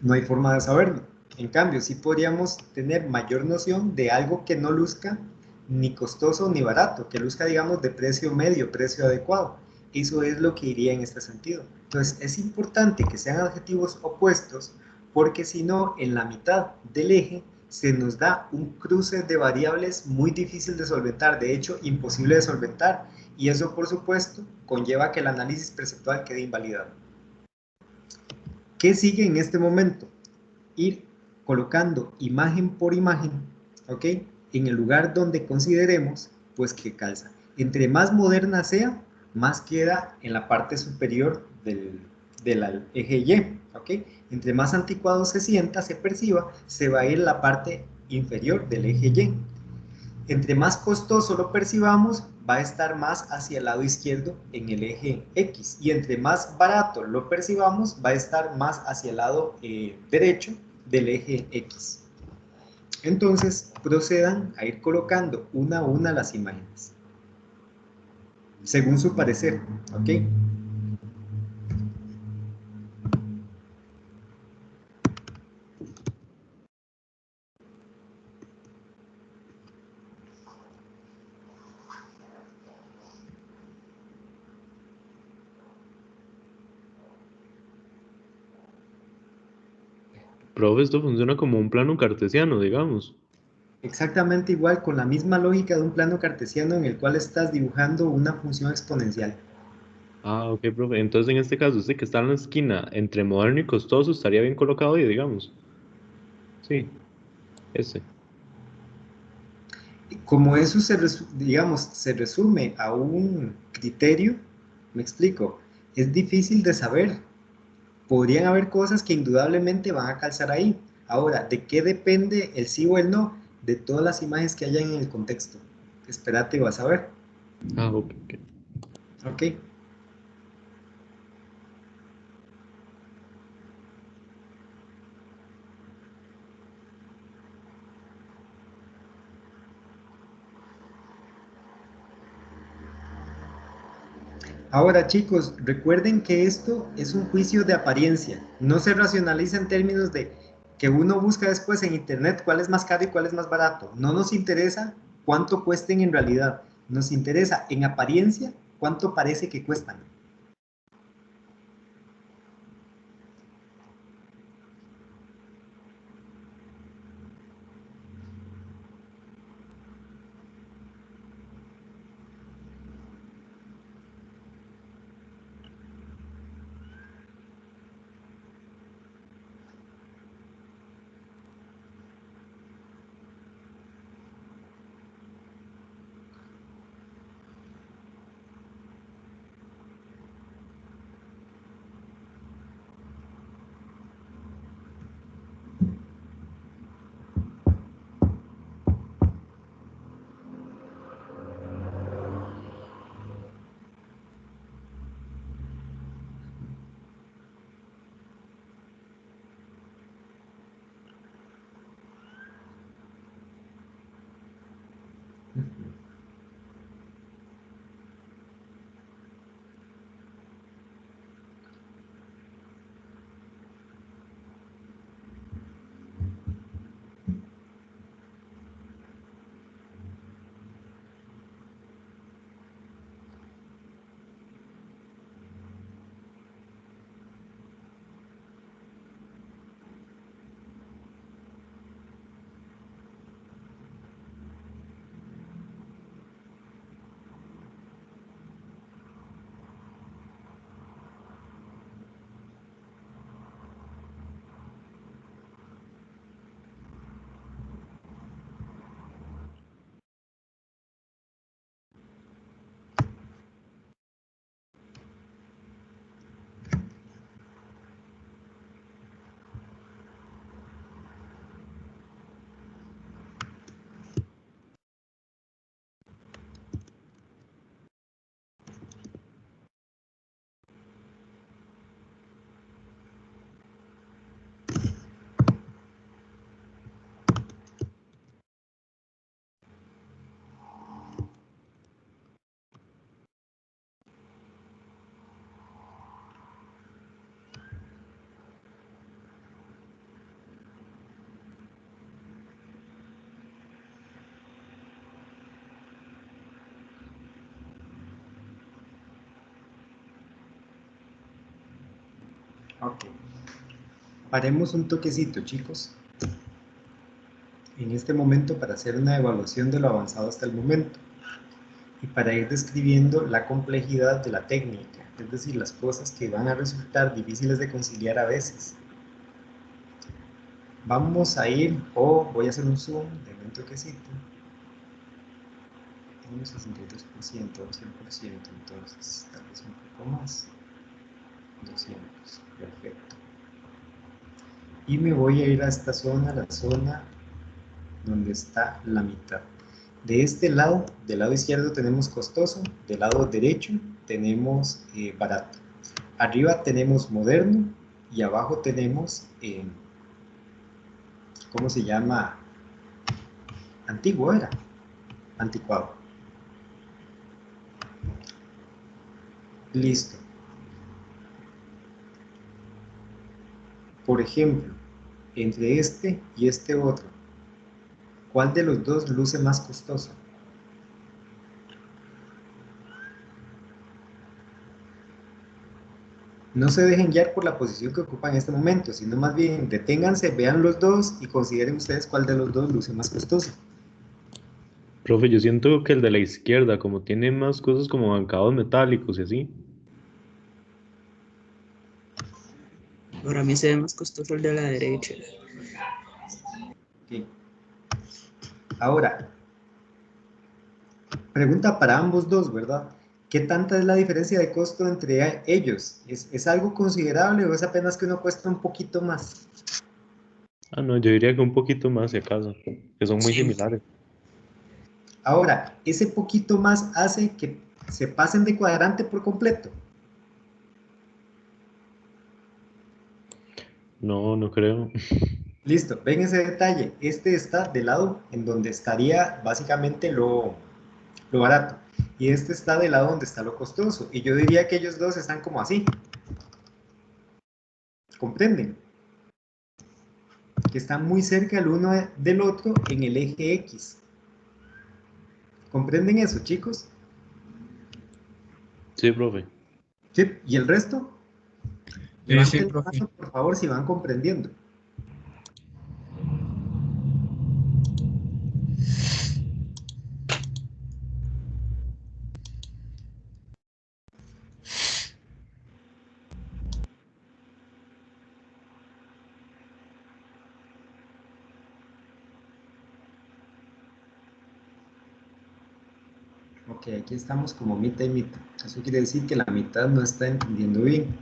No hay forma de saberlo. En cambio, sí podríamos tener mayor noción de algo que no luzca ni costoso ni barato, que luzca, digamos, de precio medio, precio adecuado. Eso es lo que iría en este sentido. Entonces, es importante que sean adjetivos opuestos, porque si no, en la mitad del eje se nos da un cruce de variables muy difícil de solventar, de hecho, imposible de solventar, y eso, por supuesto, conlleva que el análisis perceptual quede invalidado. ¿Qué sigue en este momento? Ir colocando imagen por imagen, ¿ok? En el lugar donde consideremos, pues que calza. Entre más moderna sea, más queda en la parte superior del eje Y, ¿ok? Entre más anticuado se sienta, se perciba, se va a ir la parte inferior del eje Y. Entre más costoso lo percibamos, va a estar más hacia el lado izquierdo en el eje X. Y entre más barato lo percibamos, va a estar más hacia el lado derecho del eje X. Entonces, procedan a ir colocando una a una las imágenes, según su parecer, ¿ok? Profe, esto funciona como un plano cartesiano, digamos. Exactamente igual, con la misma lógica de un plano cartesiano en el cual estás dibujando una función exponencial. Ah, ok, profe. Entonces, en este caso, usted que está en la esquina entre moderno y costoso, estaría bien colocado ahí, digamos. Sí, ese. Como eso digamos, se resume a un criterio, me explico, es difícil de saber. Podrían haber cosas que indudablemente van a calzar ahí. Ahora, ¿de qué depende el sí o el no? De todas las imágenes que hayan en el contexto. Espérate y vas a ver. Ah, ok, ok. ¿Ok? Ahora, chicos, recuerden que esto es un juicio de apariencia. No se racionaliza en términos de que uno busca después en internet cuál es más caro y cuál es más barato. No nos interesa cuánto cuesten en realidad. Nos interesa en apariencia cuánto parece que cuestan. Ok. Paremos un toquecito, chicos, en este momento para hacer una evaluación de lo avanzado hasta el momento y para ir describiendo la complejidad de la técnica, es decir, las cosas que van a resultar difíciles de conciliar a veces. Vamos a ir, voy a hacer un zoom, denme un toquecito. Tengo un 62% o 100%, entonces tal vez un poco más. 200, perfecto. Y me voy a ir a esta zona, la zona donde está la mitad. De este lado, del lado izquierdo tenemos costoso, del lado derecho tenemos barato. Arriba tenemos moderno y abajo tenemos, ¿cómo se llama? Antiguo era, anticuado. Listo. Por ejemplo, entre este y este otro, ¿cuál de los dos luce más costoso? No se dejen guiar por la posición que ocupan en este momento, sino más bien deténganse, vean los dos y consideren ustedes cuál de los dos luce más costoso. Profe, yo siento que el de la izquierda, como tiene más cosas como bancados metálicos y así. Para mí se ve más costoso el de la derecha. Okay. Ahora, pregunta para ambos dos, ¿verdad? ¿Qué tanta es la diferencia de costo entre ellos? ¿Es algo considerable o es apenas que uno cuesta un poquito más? Ah, no, yo diría que un poquito más, si acaso, que son muy Sí. similares. Ahora, ¿ese poquito más hace que se pasen de cuadrante por completo? No, no creo. Listo, ven ese detalle. Este está del lado en donde estaría básicamente lo barato. Y este está del lado donde está lo costoso. Y yo diría que ellos dos están como así. ¿Comprenden? Que están muy cerca el uno del otro en el eje X. ¿Comprenden eso, chicos? Sí, profe. ¿Sí? ¿Y el resto? Sí, Levanten sí, la profe. mano, por favor, si van comprendiendo. Ok, aquí estamos como mitad y mitad. Eso quiere decir que la mitad no está entendiendo bien.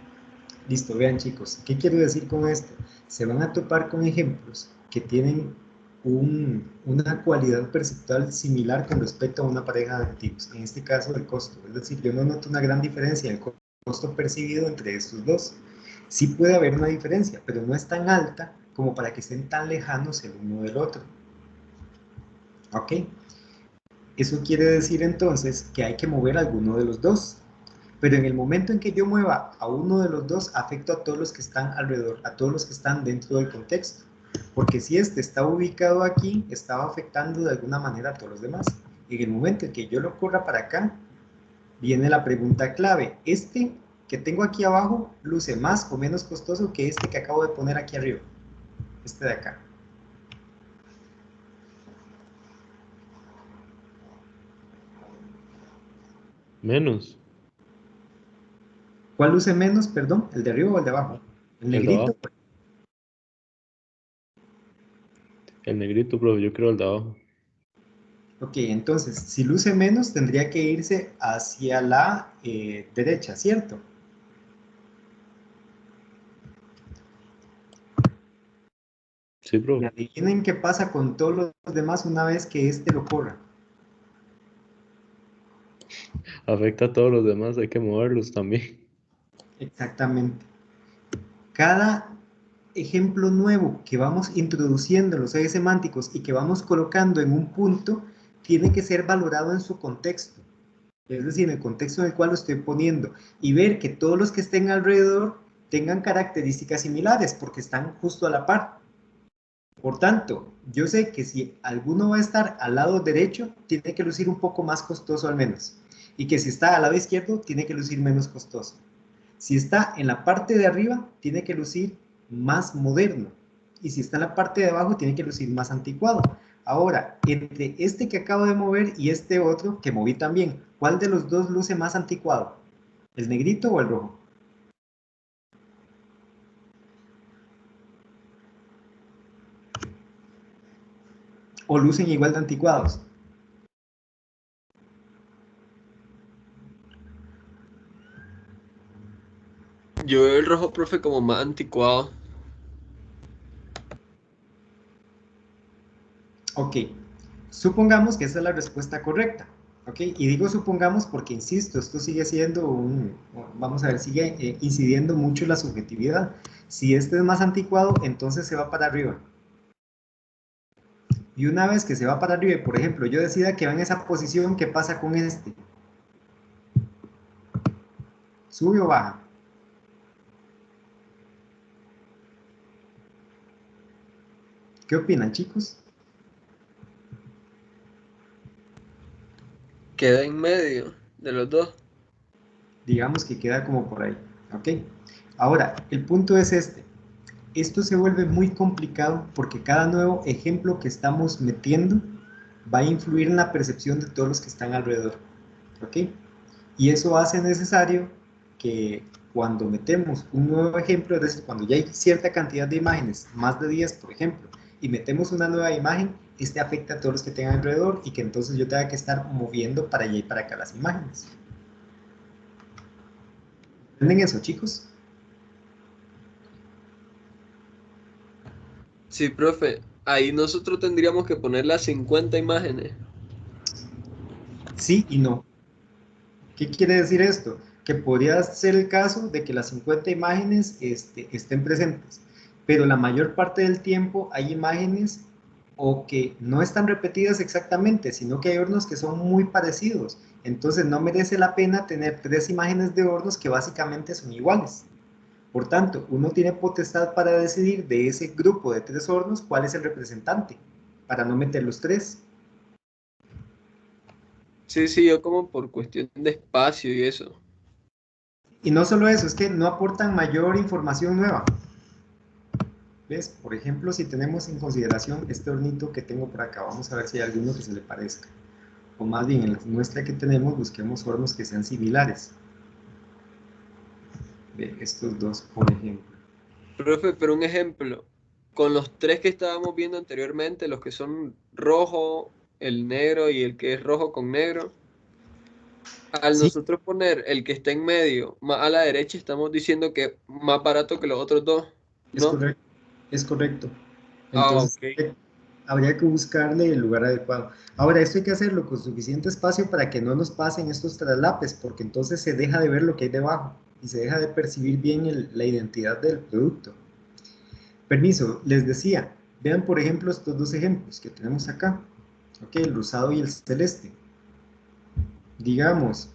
Listo, vean chicos, ¿qué quiero decir con esto? Se van a topar con ejemplos que tienen una cualidad perceptual similar con respecto a una pareja de activos, en este caso el costo. Es decir, yo no noto una gran diferencia en el costo percibido entre estos dos. Sí puede haber una diferencia, pero no es tan alta como para que estén tan lejanos el uno del otro. ¿Ok? Eso quiere decir entonces que hay que mover alguno de los dos. Pero en el momento en que yo mueva a uno de los dos, afecto a todos los que están alrededor, a todos los que están dentro del contexto. Porque si este está ubicado aquí, estaba afectando de alguna manera a todos los demás. En el momento en que yo lo corra para acá, viene la pregunta clave. ¿Este que tengo aquí abajo luce más o menos costoso que este que acabo de poner aquí arriba? Este de acá. Menos. ¿Cuál luce menos, perdón? ¿El de arriba o el de abajo? El El de negrito. abajo. El negrito, profe, yo creo el de abajo. Ok, entonces, si luce menos, tendría que irse hacia la derecha, ¿cierto? Sí, Y profe. adivinen qué pasa con todos los demás una vez que este lo corra. Afecta a todos los demás, hay que moverlos también. Exactamente. Cada ejemplo nuevo que vamos introduciendo en los ejes semánticos y que vamos colocando en un punto, tiene que ser valorado en su contexto. Es decir, en el contexto en el cual lo estoy poniendo. Y ver que todos los que estén alrededor tengan características similares, porque están justo a la par. Por tanto, yo sé que si alguno va a estar al lado derecho, tiene que lucir un poco más costoso al menos. Y que si está al lado izquierdo, tiene que lucir menos costoso. Si está en la parte de arriba, tiene que lucir más moderno. Y si está en la parte de abajo, tiene que lucir más anticuado. Ahora, entre este que acabo de mover y este otro que moví también, ¿cuál de los dos luce más anticuado? ¿El negrito o el rojo? ¿O lucen igual de anticuados? Yo veo el rojo, profe, como más anticuado. Ok, supongamos que esa es la respuesta correcta. Ok, y digo supongamos porque, insisto, esto sigue siendo vamos a ver, sigue incidiendo mucho la subjetividad. Si este es más anticuado, entonces se va para arriba. Y una vez que se va para arriba, por ejemplo, yo decida que va en esa posición, ¿qué pasa con este? ¿Sube o baja? ¿Qué opinan, chicos? Queda en medio de los dos. Digamos que queda como por ahí, ¿ok? Ahora, el punto es este. Esto se vuelve muy complicado porque cada nuevo ejemplo que estamos metiendo va a influir en la percepción de todos los que están alrededor, ¿ok? Y eso hace necesario que cuando metemos un nuevo ejemplo, es decir, cuando ya hay cierta cantidad de imágenes, más de 10 por ejemplo, y metemos una nueva imagen, este afecta a todos los que tengan alrededor y que entonces yo tenga que estar moviendo para allá y para acá las imágenes. ¿Entienden eso, chicos? Sí, profe. Ahí nosotros tendríamos que poner las 50 imágenes. Sí y no. ¿Qué quiere decir esto? Que podría ser el caso de que las 50 imágenes estén presentes, pero la mayor parte del tiempo hay imágenes o que no están repetidas exactamente, sino que hay hornos que son muy parecidos. Entonces no merece la pena tener 3 imágenes de hornos que básicamente son iguales. Por tanto, uno tiene potestad para decidir de ese grupo de 3 hornos cuál es el representante, para no meter los 3. Sí, sí, yo como por cuestión de espacio y eso. Y no solo eso, es que no aportan mayor información nueva. ¿Ves? Por ejemplo, si tenemos en consideración este hornito que tengo por acá, vamos a ver si hay alguno que se le parezca. O más bien, en la muestra que tenemos, busquemos hornos que sean similares. Ve, estos dos, por ejemplo. Profe, pero un ejemplo. Con los tres que estábamos viendo anteriormente, los que son rojo, el negro y el que es rojo con negro, al Sí, nosotros poner el que está en medio más a la derecha, estamos diciendo que es más barato que los otros dos, es ¿no? correcto. Es correcto. Ah, Entonces, ok. habría que buscarle el lugar adecuado. Ahora, esto hay que hacerlo con suficiente espacio para que no nos pasen estos traslapes, porque entonces se deja de ver lo que hay debajo y se deja de percibir bien la identidad del producto. Permiso, les decía, vean por ejemplo estos dos ejemplos que tenemos acá, ok, el rosado y el celeste. Digamos,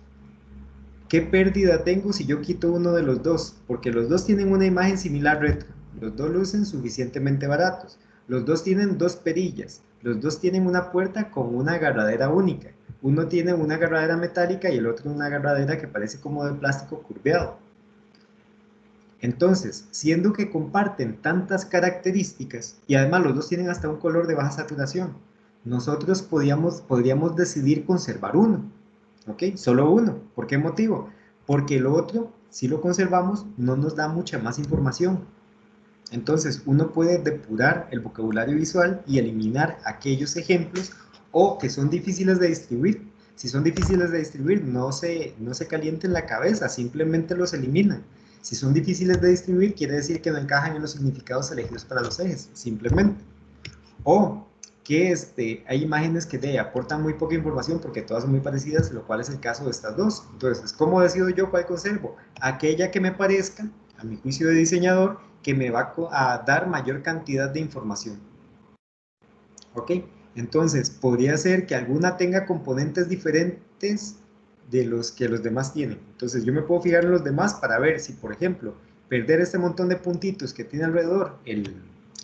¿qué pérdida tengo si yo quito uno de los dos? Porque los dos tienen una imagen similar retro, los dos lucen suficientemente baratos, los dos tienen dos perillas, los dos tienen una puerta con una agarradera única, uno tiene una agarradera metálica y el otro una agarradera que parece como de plástico curveado. Entonces, siendo que comparten tantas características y además los dos tienen hasta un color de baja saturación, nosotros podríamos decidir conservar uno, ¿ok? Solo uno. ¿Por qué motivo? Porque el otro, si lo conservamos, no nos da mucha más información. Entonces, uno puede depurar el vocabulario visual y eliminar aquellos ejemplos o que son difíciles de distribuir. Si son difíciles de distribuir, no se calienten la cabeza, simplemente los eliminan. Si son difíciles de distribuir, quiere decir que no encajan en los significados elegidos para los ejes, simplemente. O que hay imágenes que aportan muy poca información porque todas son muy parecidas, lo cual es el caso de estas dos. Entonces, ¿cómo decido yo cuál conservo? Aquella que me parezca, a mi juicio de diseñador, que me va a dar mayor cantidad de información. ¿Ok? Entonces, podría ser que alguna tenga componentes diferentes de los que los demás tienen. Entonces, yo me puedo fijar en los demás para ver si, por ejemplo, perder este montón de puntitos que tiene alrededor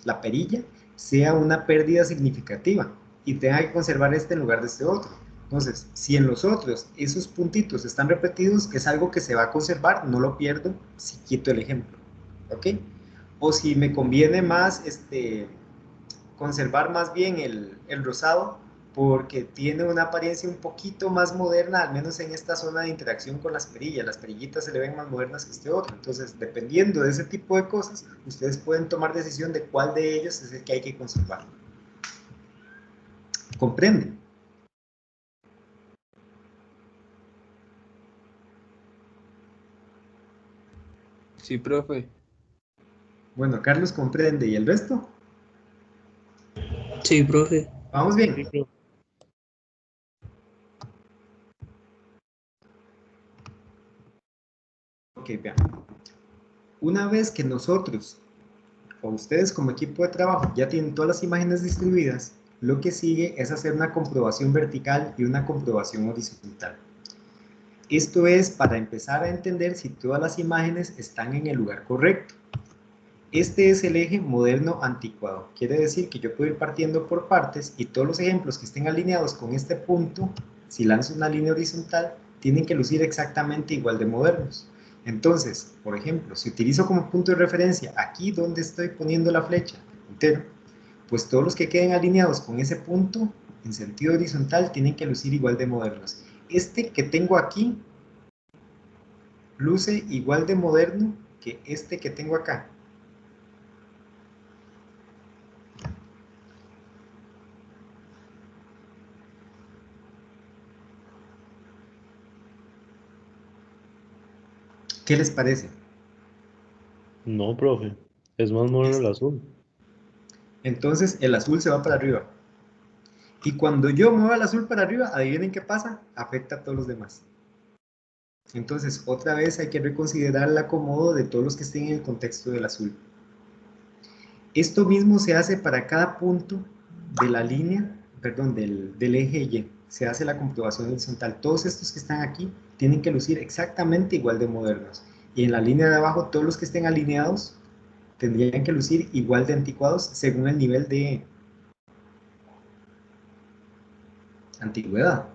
la perilla sea una pérdida significativa y tenga que conservar este en lugar de este otro. Entonces, si en los otros esos puntitos están repetidos, es algo que se va a conservar, no lo pierdo si quito el ejemplo, ¿ok? O si me conviene más conservar más bien el rosado, porque tiene una apariencia un poquito más moderna, al menos en esta zona de interacción con las perillas. Las perillitas se le ven más modernas que este otro. Entonces, dependiendo de ese tipo de cosas, ustedes pueden tomar decisión de cuál de ellos es el que hay que conservar. ¿Comprenden? Sí, profe. Bueno, Carlos comprende. ¿Y el resto? Sí, profe. ¿Vamos Sí, bien? profe. Ok, vean. Una vez que nosotros, o ustedes como equipo de trabajo, ya tienen todas las imágenes distribuidas, lo que sigue es hacer una comprobación vertical y una comprobación horizontal. Esto es para empezar a entender si todas las imágenes están en el lugar correcto. Este es el eje moderno anticuado. Quiere decir que yo puedo ir partiendo por partes y todos los ejemplos que estén alineados con este punto, si lanzo una línea horizontal, tienen que lucir exactamente igual de modernos. Entonces, por ejemplo, si utilizo como punto de referencia aquí donde estoy poniendo la flecha, entero, pues todos los que queden alineados con ese punto en sentido horizontal tienen que lucir igual de modernos. Este que tengo aquí luce igual de moderno que este que tengo acá. ¿Qué les parece? No, profe. Es más mono el azul. Entonces el azul se va para arriba. Y cuando yo muevo el azul para arriba, adivinen qué pasa, afecta a todos los demás. Entonces, otra vez hay que reconsiderar el acomodo de todos los que estén en el contexto del azul. Esto mismo se hace para cada punto de la línea, perdón, del eje Y. Se hace la comprobación horizontal. Todos estos que están aquí tienen que lucir exactamente igual de modernos. Y en la línea de abajo, todos los que estén alineados tendrían que lucir igual de anticuados según el nivel de antigüedad.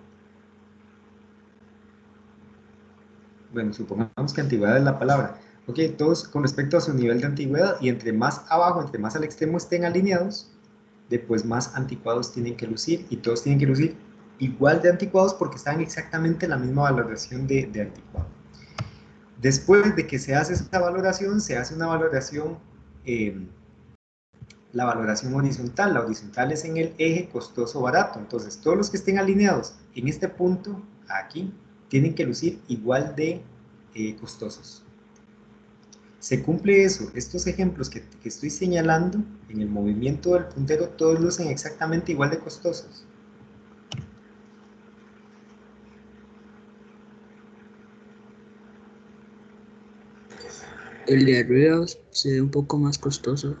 Bueno, supongamos que antigüedad es la palabra. Ok, todos con respecto a su nivel de antigüedad, y entre más abajo, entre más al extremo estén alineados, después más anticuados tienen que lucir, y todos tienen que lucir igual de anticuados porque están exactamente en la misma valoración de anticuado. Después de que se hace esa valoración, se hace una valoración, la valoración horizontal. La horizontal es en el eje costoso-barato. Entonces, todos los que estén alineados en este punto, aquí, tienen que lucir igual de costosos. Se cumple eso. Estos ejemplos que estoy señalando, en el movimiento del puntero, todos lucen exactamente igual de costosos. El de arriba se ve un poco más costoso.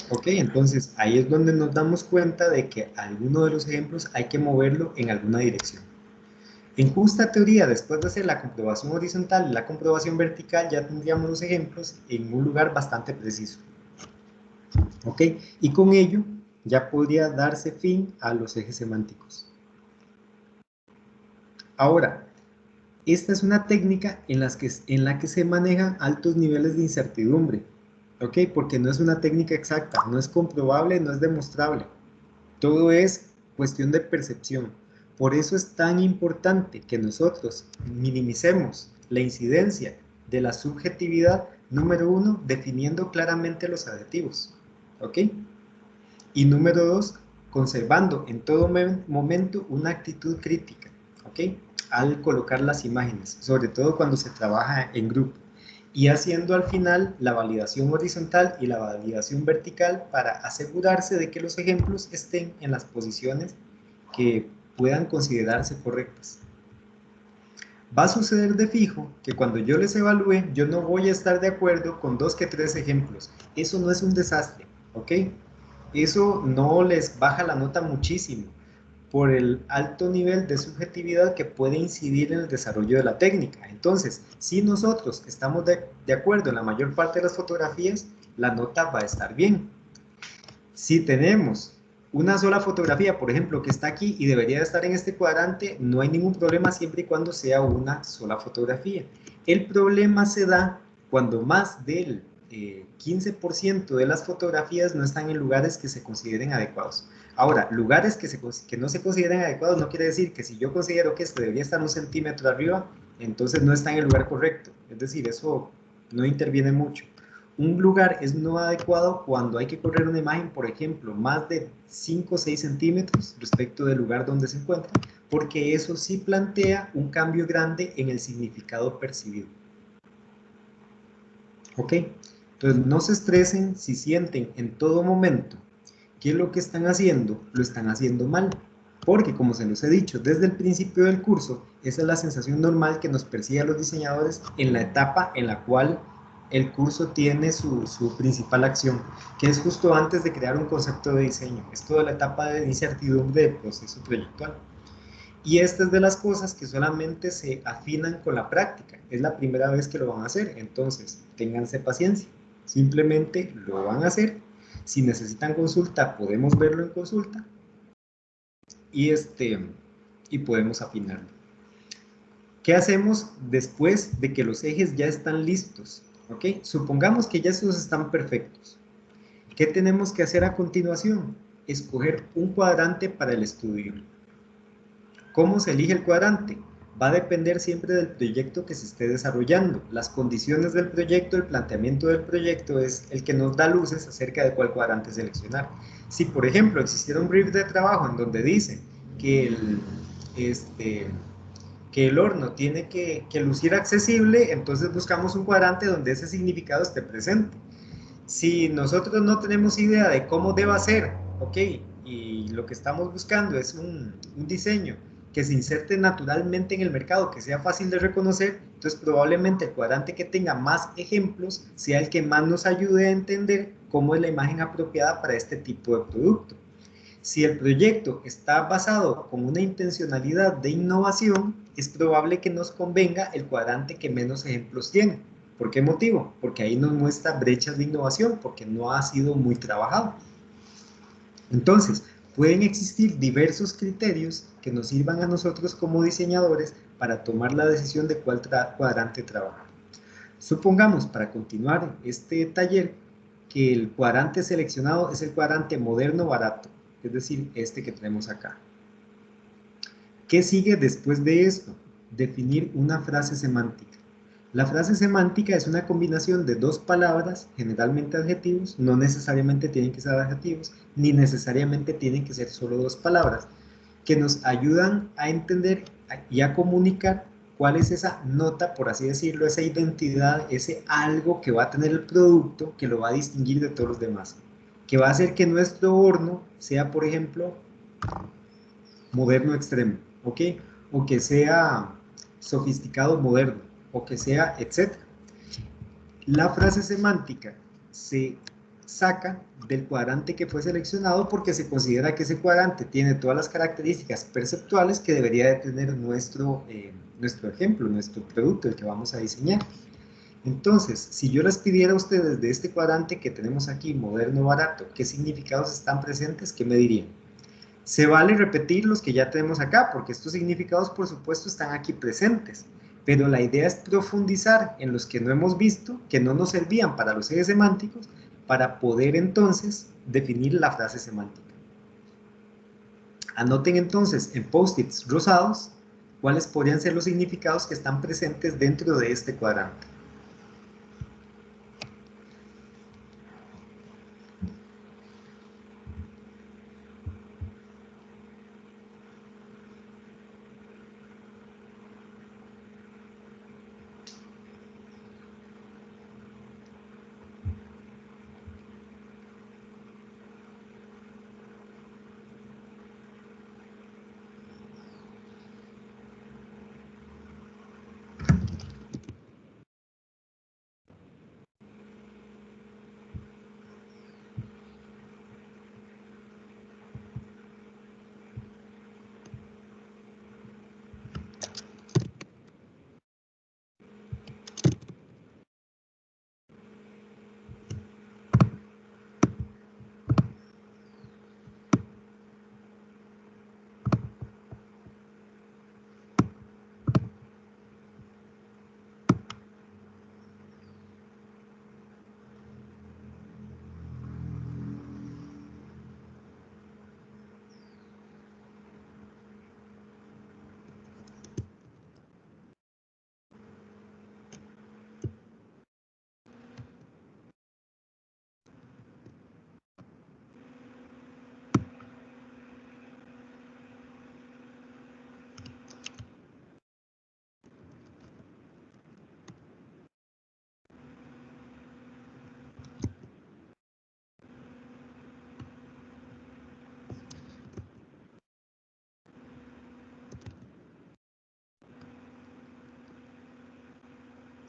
Ok, entonces ahí es donde nos damos cuenta de que alguno de los ejemplos hay que moverlo en alguna dirección. En justa teoría, después de hacer la comprobación horizontal y la comprobación vertical, ya tendríamos los ejemplos en un lugar bastante preciso. ¿Ok? Y con ello ya podría darse fin a los ejes semánticos. Ahora, esta es una técnica en la que se manejan altos niveles de incertidumbre. ¿Ok? Porque no es una técnica exacta, no es comprobable, no es demostrable. Todo es cuestión de percepción. Por eso es tan importante que nosotros minimicemos la incidencia de la subjetividad, número 1, definiendo claramente los adjetivos. ¿Ok? Y número 2, conservando en todo momento una actitud crítica. ¿Ok? Al colocar las imágenes, sobre todo cuando se trabaja en grupo. Y haciendo al final la validación horizontal y la validación vertical para asegurarse de que los ejemplos estén en las posiciones que puedan considerarse correctas. Va a suceder de fijo que cuando yo les evalúe, yo no voy a estar de acuerdo con 2 que 3 ejemplos. Eso no es un desastre, ¿ok? Eso no les baja la nota muchísimo por el alto nivel de subjetividad que puede incidir en el desarrollo de la técnica. Entonces, si nosotros estamos de acuerdo en la mayor parte de las fotografías, la nota va a estar bien. Si tenemos una sola fotografía, por ejemplo, que está aquí y debería de estar en este cuadrante, no hay ningún problema siempre y cuando sea una sola fotografía. El problema se da cuando más del 15% de las fotografías no están en lugares que se consideren adecuados. Ahora, lugares que no se consideren adecuados no quiere decir que si yo considero que este debería estar 1 centímetro arriba, entonces no está en el lugar correcto. Es decir, eso no interviene mucho. Un lugar es no adecuado cuando hay que correr una imagen, por ejemplo, más de 5 o 6 centímetros respecto del lugar donde se encuentra, porque eso sí plantea un cambio grande en el significado percibido. ¿Ok? Entonces, no se estresen si sienten en todo momento que lo que están haciendo, lo están haciendo mal. Porque, como se los he dicho desde el principio del curso, esa es la sensación normal que nos persigue a los diseñadores en la etapa en la cual el curso tiene su principal acción, que es justo antes de crear un concepto de diseño. Es toda la etapa de incertidumbre del proceso proyectual. Y esta es de las cosas que solamente se afinan con la práctica. Es la primera vez que lo van a hacer, entonces ténganse paciencia. Simplemente lo van a hacer. Si necesitan consulta, podemos verlo en consulta y, y podemos afinarlo. ¿Qué hacemos después de que los ejes ya están listos? ¿Ok? Supongamos que ya estos están perfectos. ¿Qué tenemos que hacer a continuación? Escoger un cuadrante para el estudio. ¿Cómo se elige el cuadrante? Va a depender siempre del proyecto que se esté desarrollando. Las condiciones del proyecto, el planteamiento del proyecto es el que nos da luces acerca de cuál cuadrante seleccionar. Si, por ejemplo, existiera un brief de trabajo en donde dice que el horno tiene que lucir accesible, entonces buscamos un cuadrante donde ese significado esté presente. Si nosotros no tenemos idea de cómo deba ser, ok, y lo que estamos buscando es un diseño que se inserte naturalmente en el mercado, que sea fácil de reconocer, entonces probablemente el cuadrante que tenga más ejemplos sea el que más nos ayude a entender cómo es la imagen apropiada para este tipo de producto. Si el proyecto está basado con una intencionalidad de innovación, es probable que nos convenga el cuadrante que menos ejemplos tiene. ¿Por qué motivo? Porque ahí nos muestra brechas de innovación, porque no ha sido muy trabajado. Entonces, pueden existir diversos criterios que nos sirvan a nosotros como diseñadores para tomar la decisión de cuál cuadrante trabajar. Supongamos, para continuar este taller, que el cuadrante seleccionado es el cuadrante moderno barato, es decir, este que tenemos acá. ¿Qué sigue después de esto? Definir una frase semántica. La frase semántica es una combinación de dos palabras, generalmente adjetivos, no necesariamente tienen que ser adjetivos, ni necesariamente tienen que ser solo dos palabras, que nos ayudan a entender y a comunicar cuál es esa nota, por así decirlo, esa identidad, ese algo que va a tener el producto que lo va a distinguir de todos los demás, que va a hacer que nuestro horno sea, por ejemplo, moderno extremo, ¿ok? O que sea sofisticado moderno, o que sea, etc. La frase semántica se saca del cuadrante que fue seleccionado porque se considera que ese cuadrante tiene todas las características perceptuales que debería de tener nuestro ejemplo, nuestro producto, el que vamos a diseñar. Entonces, si yo les pidiera a ustedes de este cuadrante que tenemos aquí, moderno, barato, ¿qué significados están presentes? ¿Qué me dirían? Se vale repetir los que ya tenemos acá, porque estos significados, por supuesto, están aquí presentes. Pero la idea es profundizar en los que no hemos visto, que no nos servían para los ejes semánticos, para poder entonces definir la frase semántica. Anoten entonces en post-its rosados cuáles podrían ser los significados que están presentes dentro de este cuadrante.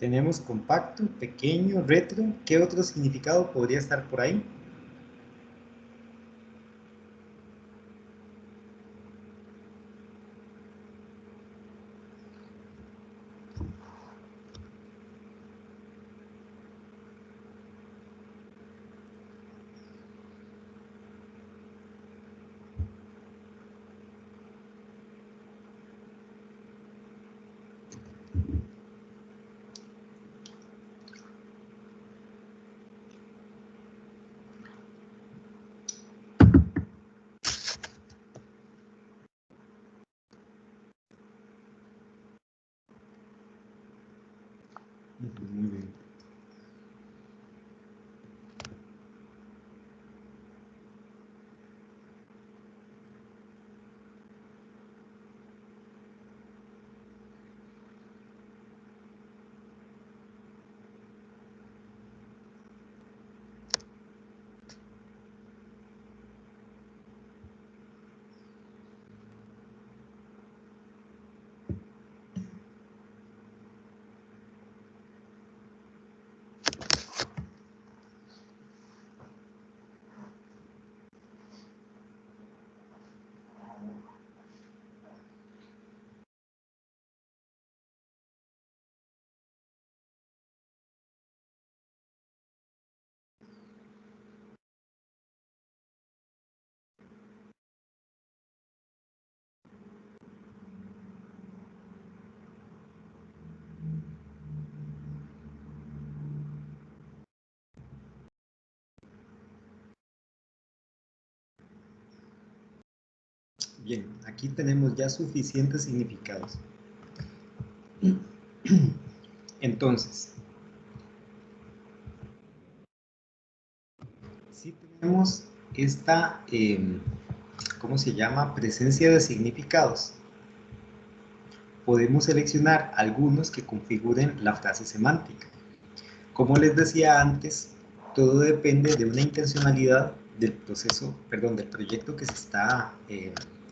Tenemos compacto, pequeño, retro. ¿Qué otro significado podría estar por ahí? Muy bien. Bien, aquí tenemos ya suficientes significados. Entonces, si tenemos esta, ¿cómo se llama? Presencia de significados. Podemos seleccionar algunos que configuren la frase semántica. Como les decía antes, todo depende de una intencionalidad del proceso, perdón, del proyecto que se está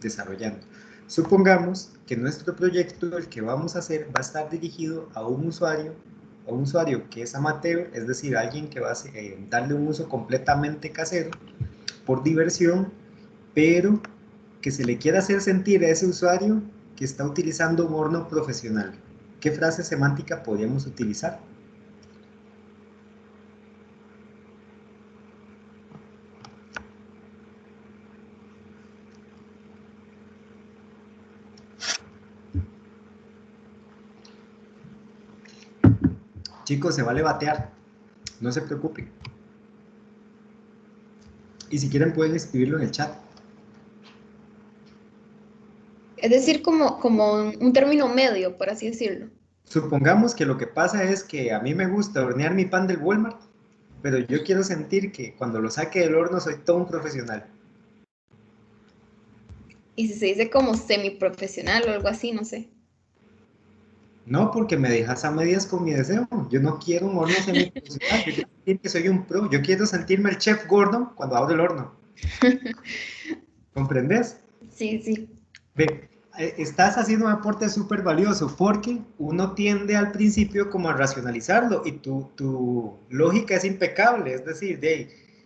desarrollando. Supongamos que nuestro proyecto, el que vamos a hacer, va a estar dirigido a un usuario que es amateur, es decir, alguien que va a darle un uso completamente casero, por diversión, pero que se le quiera hacer sentir a ese usuario que está utilizando un horno profesional. ¿Qué frase semántica podríamos utilizar? Chicos, se vale batear, no se preocupen. Y si quieren pueden escribirlo en el chat. Es decir, como un término medio, por así decirlo. Supongamos que lo que pasa es que a mí me gusta hornear mi pan del Walmart, pero yo quiero sentir que cuando lo saque del horno soy todo un profesional. Y si se dice como semiprofesional o algo así, no sé. No, porque me dejas a medias con mi deseo. Yo no quiero un horno semiprofesional, yo quiero sentir que soy un pro. Yo quiero sentirme el chef Gordon cuando abro el horno. ¿Comprendes? Sí, sí. Ve, estás haciendo un aporte súper valioso porque uno tiende al principio como a racionalizarlo y tu lógica es impecable, es decir,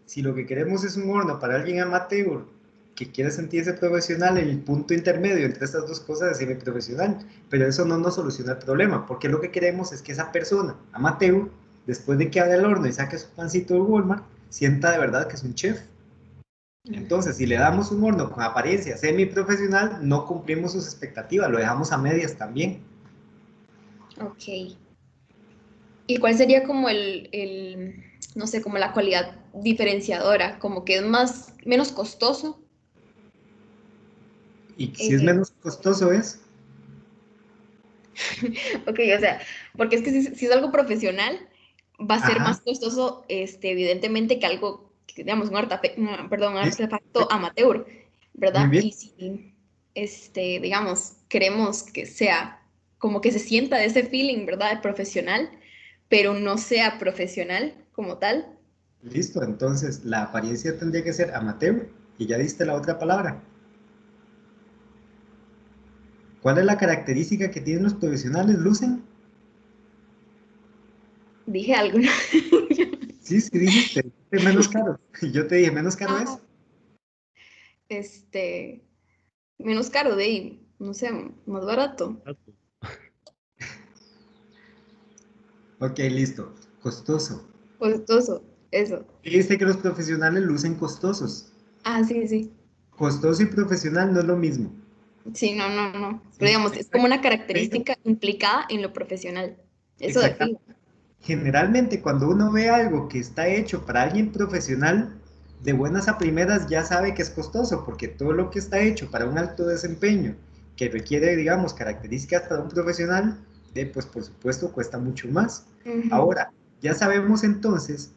si lo que queremos es un horno para alguien amateur que quiere sentirse profesional, el punto intermedio entre estas dos cosas es semiprofesional, pero eso no nos soluciona el problema, porque lo que queremos es que esa persona amateur, después de que abra el horno y saque su pancito de Walmart, sienta de verdad que es un chef. Entonces, si le damos un horno con apariencia semiprofesional, no cumplimos sus expectativas, lo dejamos a medias también. Ok. ¿Y cuál sería como no sé, como la cualidad diferenciadora? Como que es menos costoso. Y si es menos costoso es... Ok, o sea, porque es que si es algo profesional, va a ser Ajá, más costoso, evidentemente, que algo, digamos, un listo, artefacto amateur, muy ¿verdad? bien, Y si, digamos, queremos que sea como que se sienta de ese feeling, ¿verdad? De profesional, pero no sea profesional como tal. listo. Entonces, la apariencia tendría que ser amateur y ya diste la otra palabra. ¿Cuál es la característica que tienen los profesionales? ¿Lucen? Dije algo, ¿no? Sí, sí, dijiste, menos caro. Y yo te dije, menos caro es. Menos caro de ahí, no sé, más barato. Ok, listo. Costoso. Costoso, eso. Dijiste que los profesionales lucen costosos. Ah, sí, sí. Costoso y profesional no es lo mismo. Sí, no, no, no. Pero Sí, digamos, es como una pero característica implicada en lo profesional. Eso de fijo. exactamente. Generalmente cuando uno ve algo que está hecho para alguien profesional, de buenas a primeras ya sabe que es costoso, porque todo lo que está hecho para un alto desempeño, que requiere, digamos, características para un profesional, pues por supuesto cuesta mucho más. Ujú. Ahora, ya sabemos entonces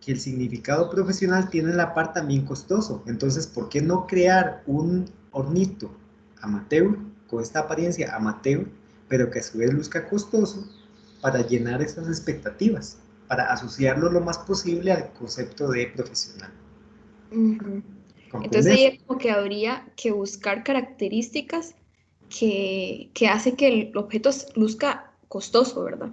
que el significado profesional tiene la parte también costoso, entonces, ¿por qué no crear un hornito amateur, con esta apariencia amateur, pero que a su vez luzca costoso, para llenar esas expectativas, para asociarlo lo más posible al concepto de profesional? Ujú. Entonces ¿Comprendes? ahí como que habría que buscar características que hace que el objeto luzca costoso, ¿verdad?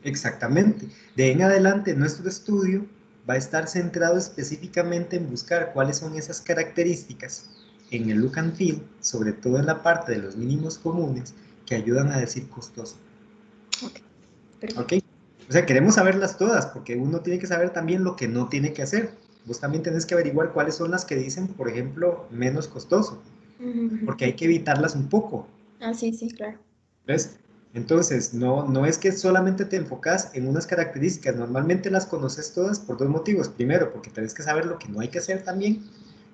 Exactamente. De ahí en adelante, nuestro estudio va a estar centrado específicamente en buscar cuáles son esas características en el look and feel, sobre todo en la parte de los mínimos comunes, que ayudan a decir costoso. Ok, perfecto. ¿Ok? O sea, queremos saberlas todas, porque uno tiene que saber también lo que no tiene que hacer. Vos también tenés que averiguar cuáles son las que dicen, por ejemplo, menos costoso, Ujú. porque hay que evitarlas un poco. Ah, sí, sí, claro. ¿Ves? Entonces, no es que solamente te enfocas en unas características, normalmente las conoces todas por dos motivos. Primero, porque tenés que saber lo que no hay que hacer también,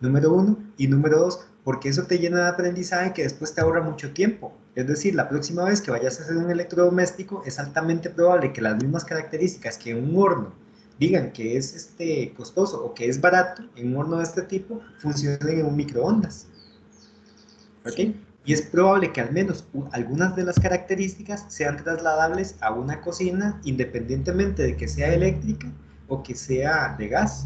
número uno, y número dos, porque eso te llena de aprendizaje que después te ahorra mucho tiempo. Es decir, la próxima vez que vayas a hacer un electrodoméstico, es altamente probable que las mismas características que en un horno digan que es costoso o que es barato en un horno de este tipo, funcionen en un microondas. ¿Ok? Sí. Y es probable que al menos algunas de las características sean trasladables a una cocina independientemente de que sea eléctrica o que sea de gas.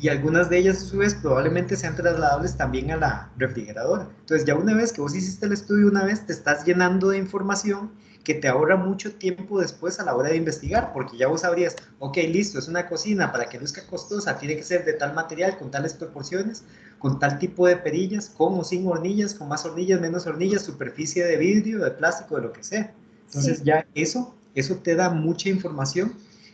Y algunas de ellas a su vez probablemente sean trasladables también a la refrigeradora. Entonces ya una vez que vos hiciste el estudio una vez, te estás llenando de información que te ahorra mucho tiempo después a la hora de investigar, porque ya vos sabrías, ok, listo, es una cocina, para que luzca costosa, tiene que ser de tal material, con tales proporciones, con tal tipo de perillas, con o sin hornillas, con más hornillas, menos hornillas, superficie de vidrio, de plástico, de lo que sea. Sí. Entonces ya eso te da mucha información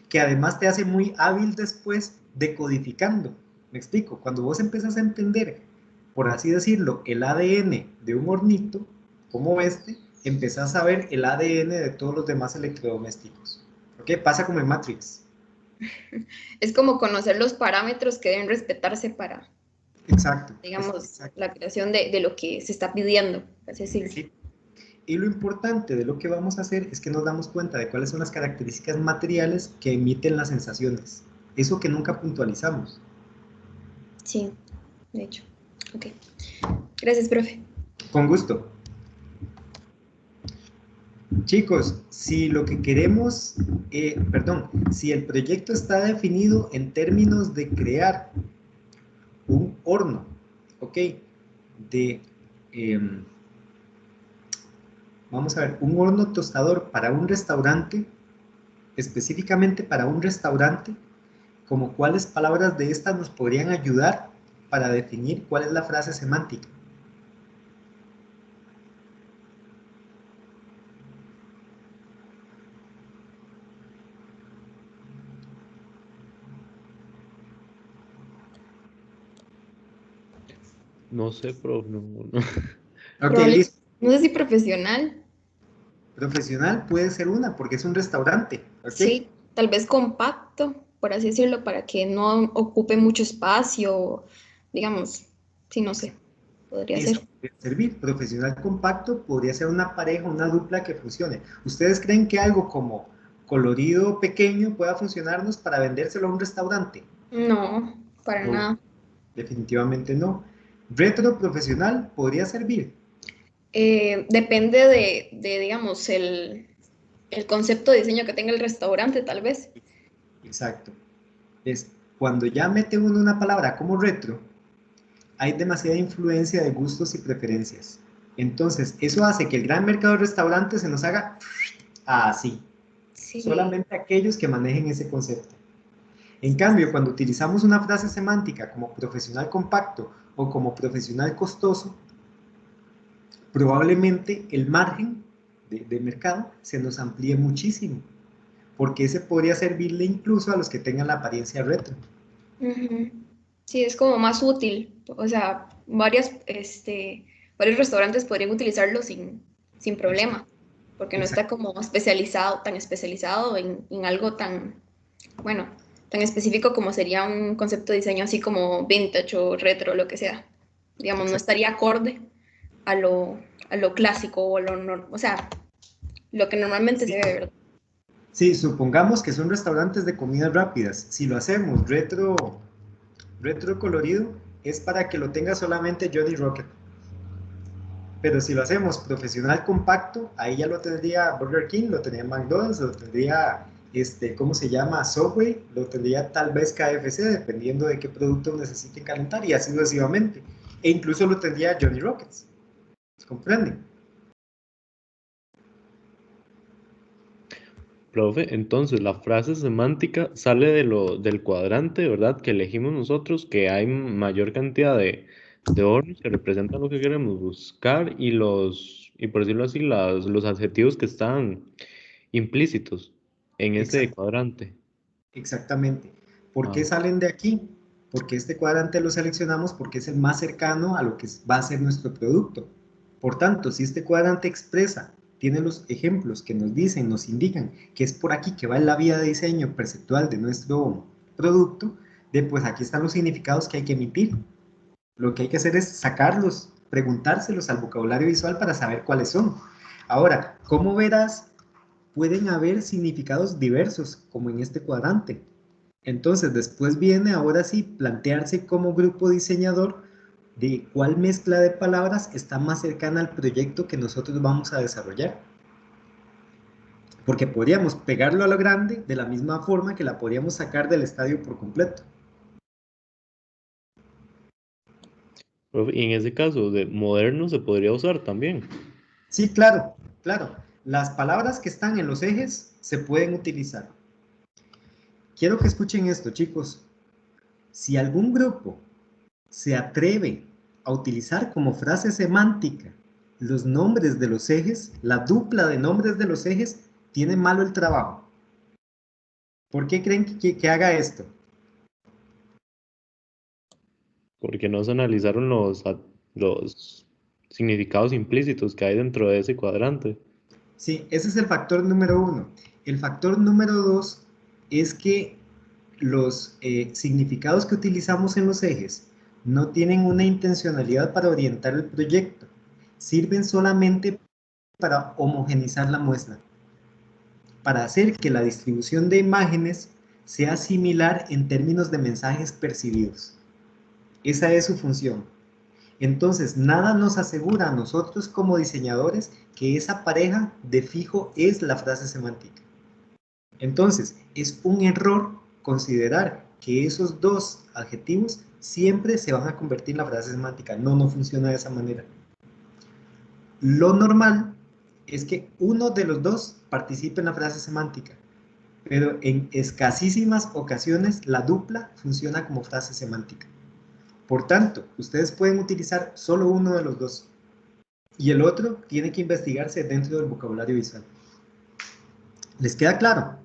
que además te hace muy hábil después decodificando. Me explico, cuando vos empezás a entender, por así decirlo, el ADN de un hornito como empezás a ver el ADN de todos los demás electrodomésticos. ¿Ok? Pasa como en Matrix. Es como conocer los parámetros que deben respetarse para, Exacto, digamos, exacto. la creación de lo que se está pidiendo, así decirlo. Sí. Y lo importante de lo que vamos a hacer es que nos damos cuenta de cuáles son las características materiales que emiten las sensaciones. Eso que nunca puntualizamos. Sí, de hecho. Ok. Gracias, profe. Con gusto. Chicos, si lo que queremos, si el proyecto está definido en términos de crear un horno, ¿ok? De, eh, vamos a ver, un horno tostador para un restaurante, específicamente para un restaurante, como cuáles palabras de estas nos podrían ayudar para definir cuál es la frase semántica. No sé, pero no. Ok, Probablemente, listo. no sé si profesional, Profesional puede ser una, porque es un restaurante, ¿ok? sí, tal vez compacto, por así decirlo, para que no ocupe mucho espacio, digamos, sí, no sé, podría Eso ser. puede servir. Profesional compacto podría ser una pareja, una dupla que funcione. ¿Ustedes creen que algo como colorido pequeño pueda funcionarnos para vendérselo a un restaurante? No, para No, nada. definitivamente no. Retro profesional podría servir. Depende digamos, el concepto de diseño que tenga el restaurante, tal vez. Exacto. Es cuando ya mete uno una palabra como retro, hay demasiada influencia de gustos y preferencias. Entonces, eso hace que el gran mercado de restaurantes se nos haga así. Sí. Solamente aquellos que manejen ese concepto. En cambio, cuando utilizamos una frase semántica como profesional compacto o como profesional costoso, probablemente el margen de mercado se nos amplíe muchísimo, porque ese podría servirle incluso a los que tengan la apariencia retro. Ujú. Sí, es como más útil. O sea, varios restaurantes podrían utilizarlo sin problema, porque no está Exacto. como tan especializado en algo tan, bueno, tan específico como sería un concepto de diseño así como vintage o retro, lo que sea. Digamos, no Exacto. estaría acorde a lo clásico o o sea, lo que normalmente se Sí. ve, ¿verdad? Sí, supongamos que son restaurantes de comidas rápidas. Si lo hacemos retro colorido, es para que lo tenga solamente Johnny Rocket. Pero si lo hacemos profesional compacto, ahí ya lo tendría Burger King, lo tendría McDonald's, lo tendría, ¿cómo se llama? Subway, lo tendría tal vez KFC, dependiendo de qué producto necesiten calentar, y así sucesivamente. E incluso lo tendría Johnny Rockets. ¿Comprenden? Profe, entonces la frase semántica sale del cuadrante, ¿verdad? Que elegimos nosotros, que hay mayor cantidad de órdenes que representan lo que queremos buscar y por decirlo así, los adjetivos que están implícitos en ese Exacto. cuadrante. Exactamente. ¿Por Ah, qué salen de aquí? Porque este cuadrante lo seleccionamos porque es el más cercano a lo que va a ser nuestro producto. Por tanto, si este cuadrante expresa, tiene los ejemplos que nos dicen, nos indican que es por aquí que va la vía de diseño perceptual de nuestro producto, pues aquí están los significados que hay que emitir. Lo que hay que hacer es sacarlos, preguntárselos al vocabulario visual para saber cuáles son. Ahora, ¿cómo verás? Pueden haber significados diversos, como en este cuadrante. Entonces, después viene ahora sí plantearse como grupo diseñador de cuál mezcla de palabras está más cercana al proyecto que nosotros vamos a desarrollar. Porque podríamos pegarlo a lo grande de la misma forma que la podríamos sacar del estadio por completo. profe, y en ese caso de moderno se podría usar también. Sí, claro, claro. Las palabras que están en los ejes se pueden utilizar. Quiero que escuchen esto, chicos. Si algún grupo se atreve a utilizar como frase semántica los nombres de los ejes, la dupla de nombres de los ejes, tiene malo el trabajo. ¿Por qué creen que haga esto? Porque no se analizaron los significados implícitos que hay dentro de ese cuadrante. Sí, ese es el factor número uno. El factor número dos es que los significados que utilizamos en los ejes no tienen una intencionalidad para orientar el proyecto. Sirven solamente para homogenizar la muestra, para hacer que la distribución de imágenes sea similar en términos de mensajes percibidos. Esa es su función. Entonces, nada nos asegura a nosotros como diseñadores que esa pareja de fijo es la frase semántica. Entonces, es un error considerar que esos dos adjetivos siempre se van a convertir en la frase semántica. No, no funciona de esa manera. Lo normal es que uno de los dos participe en la frase semántica, pero en escasísimas ocasiones la dupla funciona como frase semántica. Por tanto, ustedes pueden utilizar solo uno de los dos y el otro tiene que investigarse dentro del vocabulario visual. ¿Les queda claro?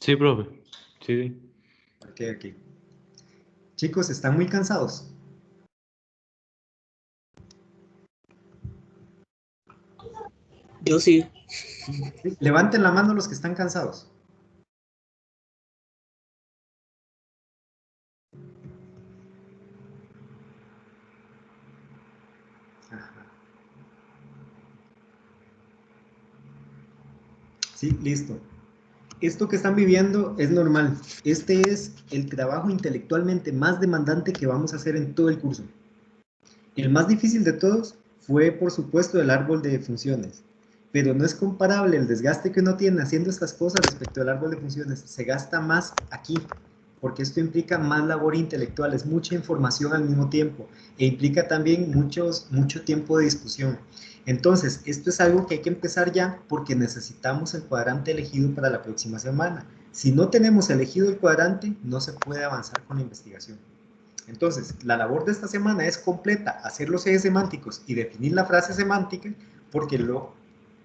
Sí, profe. Sí, sí. Ok, ok. Chicos, ¿están muy cansados? Yo sí. Levanten la mano los que están cansados. Ajá. Sí, listo. Esto que están viviendo es normal. Este es el trabajo intelectualmente más demandante que vamos a hacer en todo el curso. El más difícil de todos fue, por supuesto, el árbol de funciones. Pero no es comparable el desgaste que uno tiene haciendo estas cosas respecto al árbol de funciones. Se gasta más aquí. porque esto implica más labor intelectual, es mucha información al mismo tiempo e implica también mucho tiempo de discusión. Entonces, esto es algo que hay que empezar ya porque necesitamos el cuadrante elegido para la próxima semana. Si no tenemos elegido el cuadrante, no se puede avanzar con la investigación. Entonces, la labor de esta semana es completa, hacer los ejes semánticos y definir la frase semántica, porque lo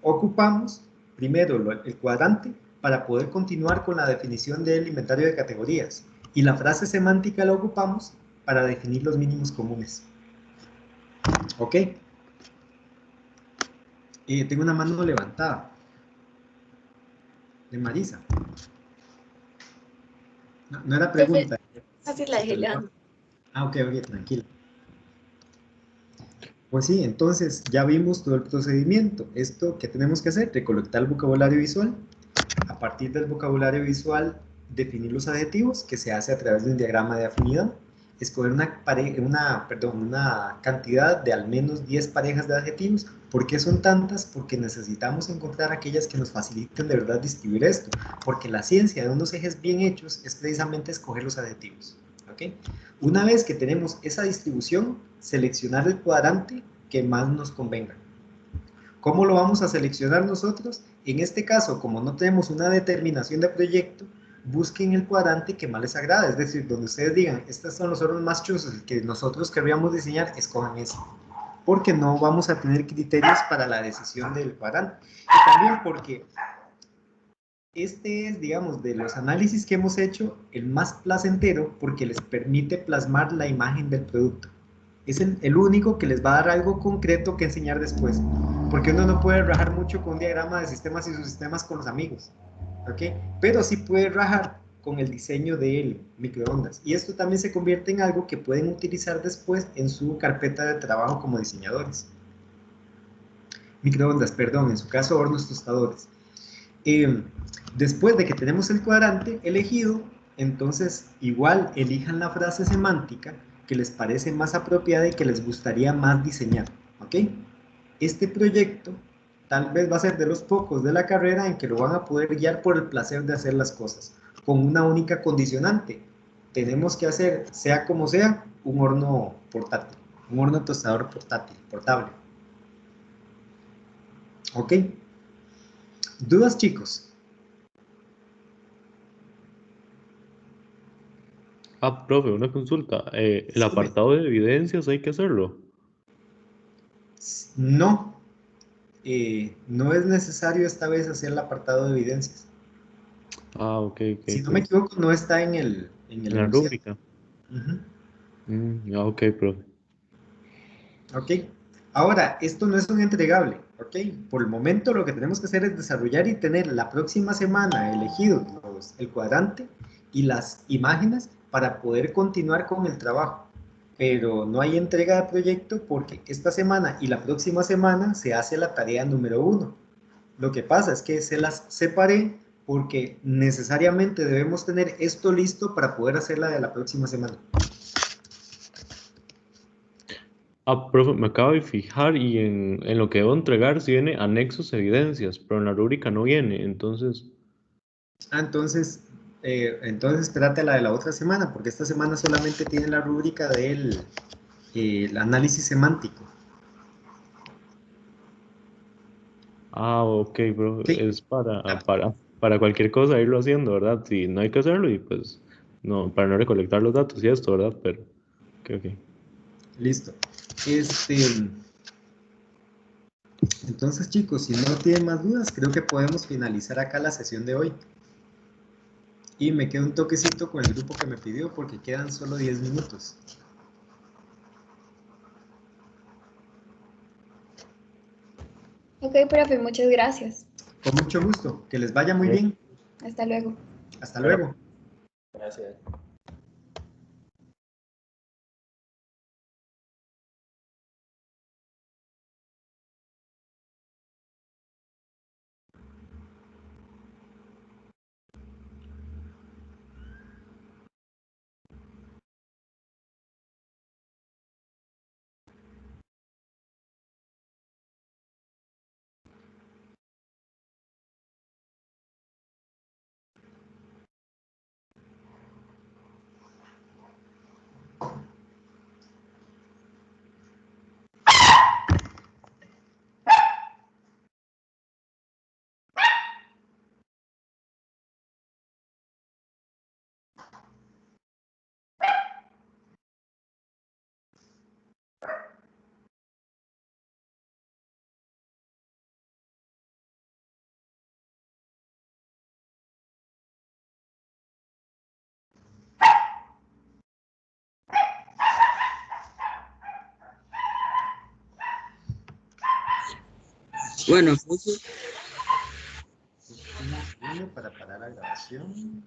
ocupamos primero el cuadrante para poder continuar con la definición del inventario de categorías. Y la frase semántica la ocupamos para definir los mínimos comunes. ¿Ok? Tengo una mano levantada. De Marisa. No era pregunta. Así la dejé ya. Ok, tranquilo. Pues sí, entonces ya vimos todo el procedimiento. Esto que tenemos que hacer, recolectar el vocabulario visual. A partir del vocabulario visual, definir los adjetivos, que se hace a través de un diagrama de afinidad. Escoger una cantidad de al menos 10 parejas de adjetivos. ¿Por qué son tantas? Porque necesitamos encontrar aquellas que nos faciliten de verdad distribuir esto. Porque la ciencia de unos ejes bien hechos es precisamente escoger los adjetivos. ¿Okay? Una vez que tenemos esa distribución, seleccionar el cuadrante que más nos convenga. ¿Cómo lo vamos a seleccionar nosotros? En este caso, como no tenemos una determinación de proyecto, busquen el cuadrante que más les agrade, es decir, donde ustedes digan, estos son los órganos más chuzos que nosotros querríamos diseñar, escojan ese, porque no vamos a tener criterios para la decisión del cuadrante. Y también porque este es, digamos, de los análisis que hemos hecho, el más placentero porque les permite plasmar la imagen del producto. Es el único que les va a dar algo concreto que enseñar después. Porque uno no puede rajar mucho con un diagrama de sistemas y subsistemas con los amigos. ¿Ok? Pero sí puede rajar con el diseño del microondas. Y esto también se convierte en algo que pueden utilizar después en su carpeta de trabajo como diseñadores. Microondas, perdón, en su caso hornos tostadores. Después de que tenemos el cuadrante elegido, entonces igual elijan la frase semántica que les parece más apropiada y que les gustaría más diseñar, ¿ok? Este proyecto tal vez va a ser de los pocos de la carrera en que lo van a poder guiar por el placer de hacer las cosas, con una única condicionante. Tenemos que hacer, sea como sea, un horno portátil, un horno tostador portable. ¿Ok? ¿Dudas, chicos? Profe, una consulta. El Sí, dime. apartado de evidencias hay que hacerlo. No, no es necesario esta vez hacer el apartado de evidencias. Ok, Si ok, no me profe. equivoco, no está en el En la enunciado. rúbrica. Ujú. Ok, profe. Ok. Ahora, esto no es un entregable. Ok. Por el momento lo que tenemos que hacer es desarrollar y tener la próxima semana elegido el cuadrante y las imágenes para poder continuar con el trabajo. Pero no hay entrega de proyecto porque esta semana y la próxima semana se hace la tarea número 1. Lo que pasa es que se las separé porque necesariamente debemos tener esto listo para poder hacerla de la próxima semana. Profe, me acabo de fijar y en lo que debo entregar si viene anexos evidencias, pero en la rúbrica no viene, entonces... Entonces espérate la de la otra semana, porque esta semana solamente tiene la rúbrica del el análisis semántico. Ok, bro, Sí, es para cualquier cosa irlo haciendo, ¿verdad? Si no hay que hacerlo y pues no, para no recolectar los datos y esto, ¿verdad? Pero, ok. listo. Entonces, chicos, si no tienen más dudas, creo que podemos finalizar acá la sesión de hoy. Y me queda un toquecito con el grupo que me pidió porque quedan solo 10 minutos. Ok, profe, muchas gracias. Con mucho gusto, que les vaya muy Bien. bien. Hasta luego. Hasta luego. Gracias. Bueno, Alfonso, Un segundo para parar la grabación.